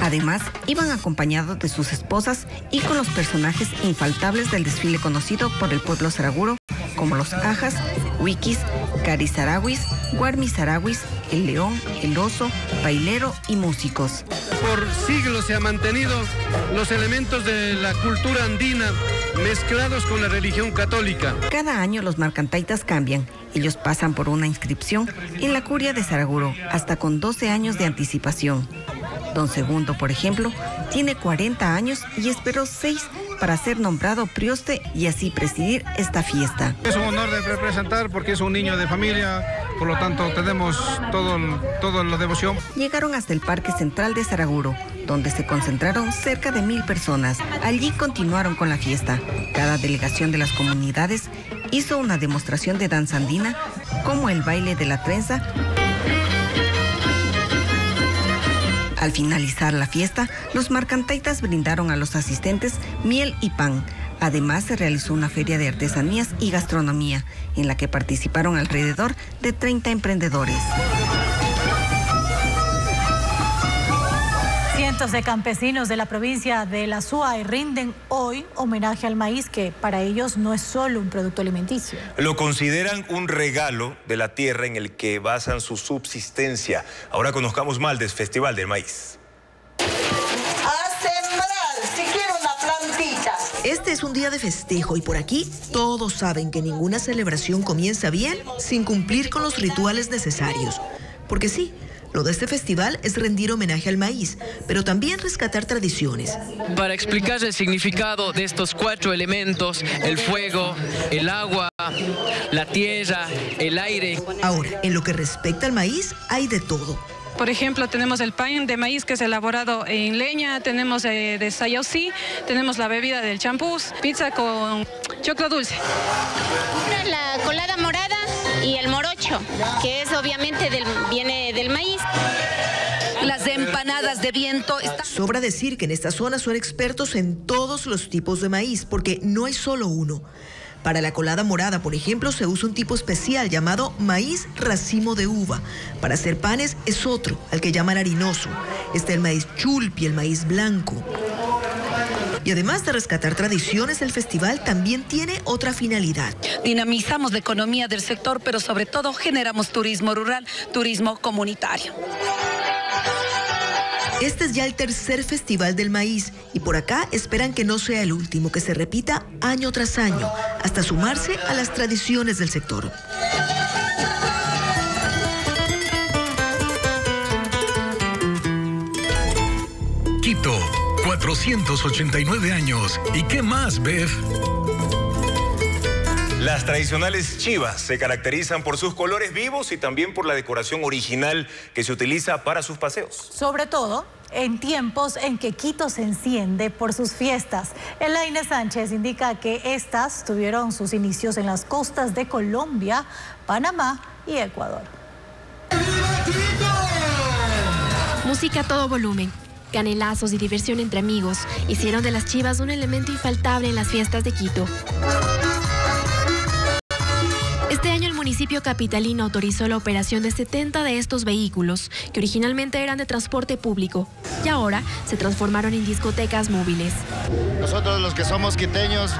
Además, iban acompañados de sus esposas y con los personajes infaltables del desfile conocido por el pueblo saraguro, como los ajas, huiquis, carisaraguis, guarmisaraguis, el león, el oso, bailero y músicos. Por siglos se han mantenido los elementos de la cultura andina mezclados con la religión católica. Cada año los marcantaitas cambian. Ellos pasan por una inscripción en la curia de Saraguro, hasta con 12 años de anticipación. Don Segundo, por ejemplo, tiene 40 años y esperó 6 para ser nombrado prioste y así presidir esta fiesta. Es un honor de representar porque es un niño de familia, por lo tanto tenemos toda la devoción. Llegaron hasta el Parque Central de Saraguro, donde se concentraron cerca de 1000 personas. Allí continuaron con la fiesta. Cada delegación de las comunidades hizo una demostración de danza andina, como el baile de la trenza. Al finalizar la fiesta, los marcantaitas brindaron a los asistentes miel y pan. Además, se realizó una feria de artesanías y gastronomía, en la que participaron alrededor de 30 emprendedores. Cientos de campesinos de la provincia de La Suay rinden hoy homenaje al maíz, que para ellos no es solo un producto alimenticio. Lo consideran un regalo de la tierra en el que basan su subsistencia. Ahora conozcamos más del Festival del Maíz. A sembrar, si quiero una plantita. Este es un día de festejo y por aquí todos saben que ninguna celebración comienza bien sin cumplir con los rituales necesarios. Porque sí, lo de este festival es rendir homenaje al maíz, pero también rescatar tradiciones. Para explicar el significado de estos 4 elementos, el fuego, el agua, la tierra, el aire. Ahora, en lo que respecta al maíz, hay de todo. Por ejemplo, tenemos el pan de maíz que es elaborado en leña, tenemos de sayausí, tenemos la bebida del champús, pizza con choclo dulce. La colada morada y el morocho, que es obviamente viene del maíz. Las empanadas de viento. Sobra decir que en esta zona son expertos en todos los tipos de maíz, porque no hay solo uno. Para la colada morada, por ejemplo, se usa un tipo especial llamado maíz racimo de uva. Para hacer panes es otro, al que llaman harinoso. Está el maíz chulpi, el maíz blanco. Y además de rescatar tradiciones, el festival también tiene otra finalidad. Dinamizamos la economía del sector, pero sobre todo generamos turismo rural, turismo comunitario. Este es ya el tercer festival del maíz y por acá esperan que no sea el último, que se repita año tras año, hasta sumarse a las tradiciones del sector. Quito, 489 años. ¿Y qué más, Bev? Las tradicionales chivas se caracterizan por sus colores vivos y también por la decoración original que se utiliza para sus paseos. Sobre todo en tiempos en que Quito se enciende por sus fiestas. Elaine Sánchez indica que estas tuvieron sus inicios en las costas de Colombia, Panamá y Ecuador. Música a todo volumen, canelazos y diversión entre amigos hicieron de las chivas un elemento infaltable en las fiestas de Quito. Este año el municipio capitalino autorizó la operación de 70 de estos vehículos, que originalmente eran de transporte público, y ahora se transformaron en discotecas móviles. Nosotros los que somos quiteños,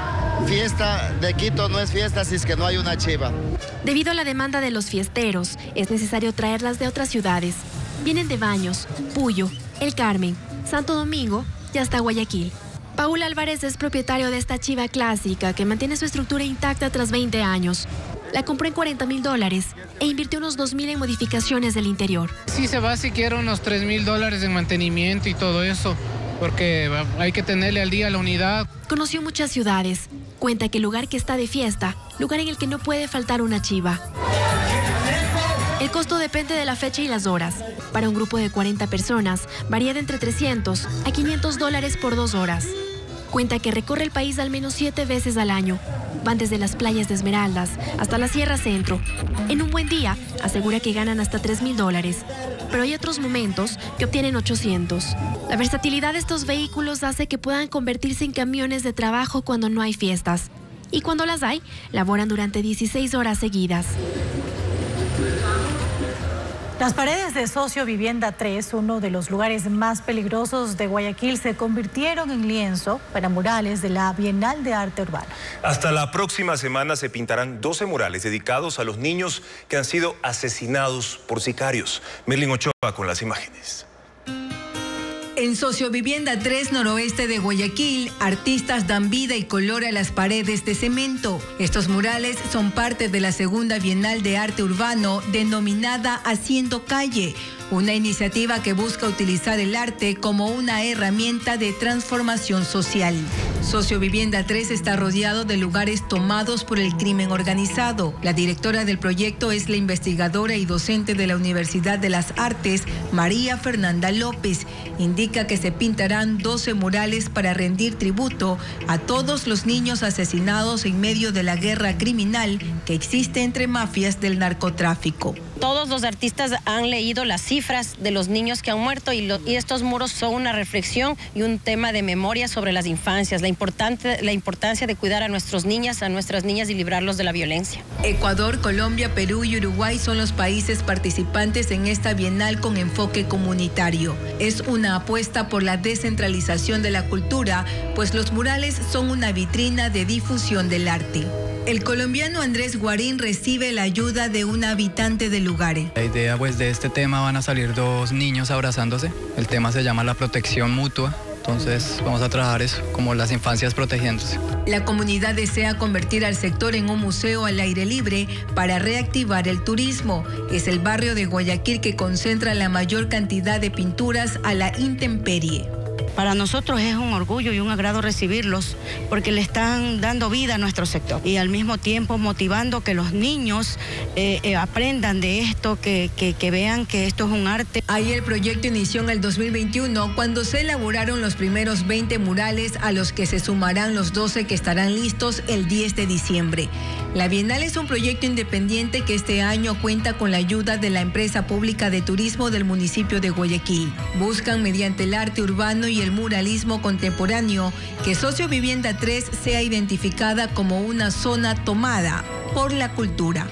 fiesta de Quito no es fiesta si es que no hay una chiva. Debido a la demanda de los fiesteros, es necesario traerlas de otras ciudades. Vienen de Baños, Puyo, El Carmen, Santo Domingo y hasta Guayaquil. Paul Álvarez es propietario de esta chiva clásica que mantiene su estructura intacta tras 20 años. La compró en $40,000 e invirtió unos $2,000 en modificaciones del interior. Sí se va siquiera unos $3,000 en mantenimiento y todo eso, porque hay que tenerle al día la unidad. Conoció muchas ciudades. Cuenta que el lugar que está de fiesta, lugar en el que no puede faltar una chiva. El costo depende de la fecha y las horas. Para un grupo de 40 personas, varía de entre $300 a $500 por 2 horas. Cuenta que recorre el país al menos 7 veces al año. Van desde las playas de Esmeraldas hasta la Sierra Centro. En un buen día, asegura que ganan hasta $3,000, pero hay otros momentos que obtienen 800. La versatilidad de estos vehículos hace que puedan convertirse en camiones de trabajo cuando no hay fiestas. Y cuando las hay, laboran durante 16 horas seguidas. Las paredes de Socio Vivienda 3, uno de los lugares más peligrosos de Guayaquil, se convirtieron en lienzo para murales de la Bienal de Arte Urbano. Hasta la próxima semana se pintarán 12 murales dedicados a los niños que han sido asesinados por sicarios. Merlin Ochoa con las imágenes. En Sociovivienda 3 noroeste de Guayaquil, artistas dan vida y color a las paredes de cemento. Estos murales son parte de la segunda Bienal de Arte Urbano denominada Haciendo Calle, una iniciativa que busca utilizar el arte como una herramienta de transformación social. Sociovivienda 3 está rodeado de lugares tomados por el crimen organizado. La directora del proyecto es la investigadora y docente de la Universidad de las Artes, María Fernanda López. Indica que se pintarán 12 murales para rendir tributo a todos los niños asesinados en medio de la guerra criminal que existe entre mafias del narcotráfico. Todos los artistas han leído las cifras de los niños que han muerto y estos muros son una reflexión y un tema de memoria sobre las infancias, la importancia de cuidar a nuestras niñas y librarlos de la violencia. Ecuador, Colombia, Perú y Uruguay son los países participantes en esta bienal con enfoque comunitario. Es una apuesta por la descentralización de la cultura, pues los murales son una vitrina de difusión del arte. El colombiano Andrés Guarín recibe la ayuda de un habitante del lugar. La idea de este tema van a salir 2 niños abrazándose. El tema se llama la protección mutua. Entonces vamos a trabajar eso, como las infancias protegiéndose. La comunidad desea convertir al sector en un museo al aire libre para reactivar el turismo. Es el barrio de Guayaquil que concentra la mayor cantidad de pinturas a la intemperie. Para nosotros es un orgullo y un agrado recibirlos porque le están dando vida a nuestro sector y al mismo tiempo motivando que los niños aprendan de esto, que vean que esto es un arte. Ahí el proyecto inició en el 2021 cuando se elaboraron los primeros 20 murales a los que se sumarán los 12 que estarán listos el 10 de diciembre. La Bienal es un proyecto independiente que este año cuenta con la ayuda de la empresa pública de turismo del municipio de Guayaquil. Buscan mediante el arte urbano y el muralismo contemporáneo que Socio Vivienda 3 sea identificada como una zona tomada por la cultura.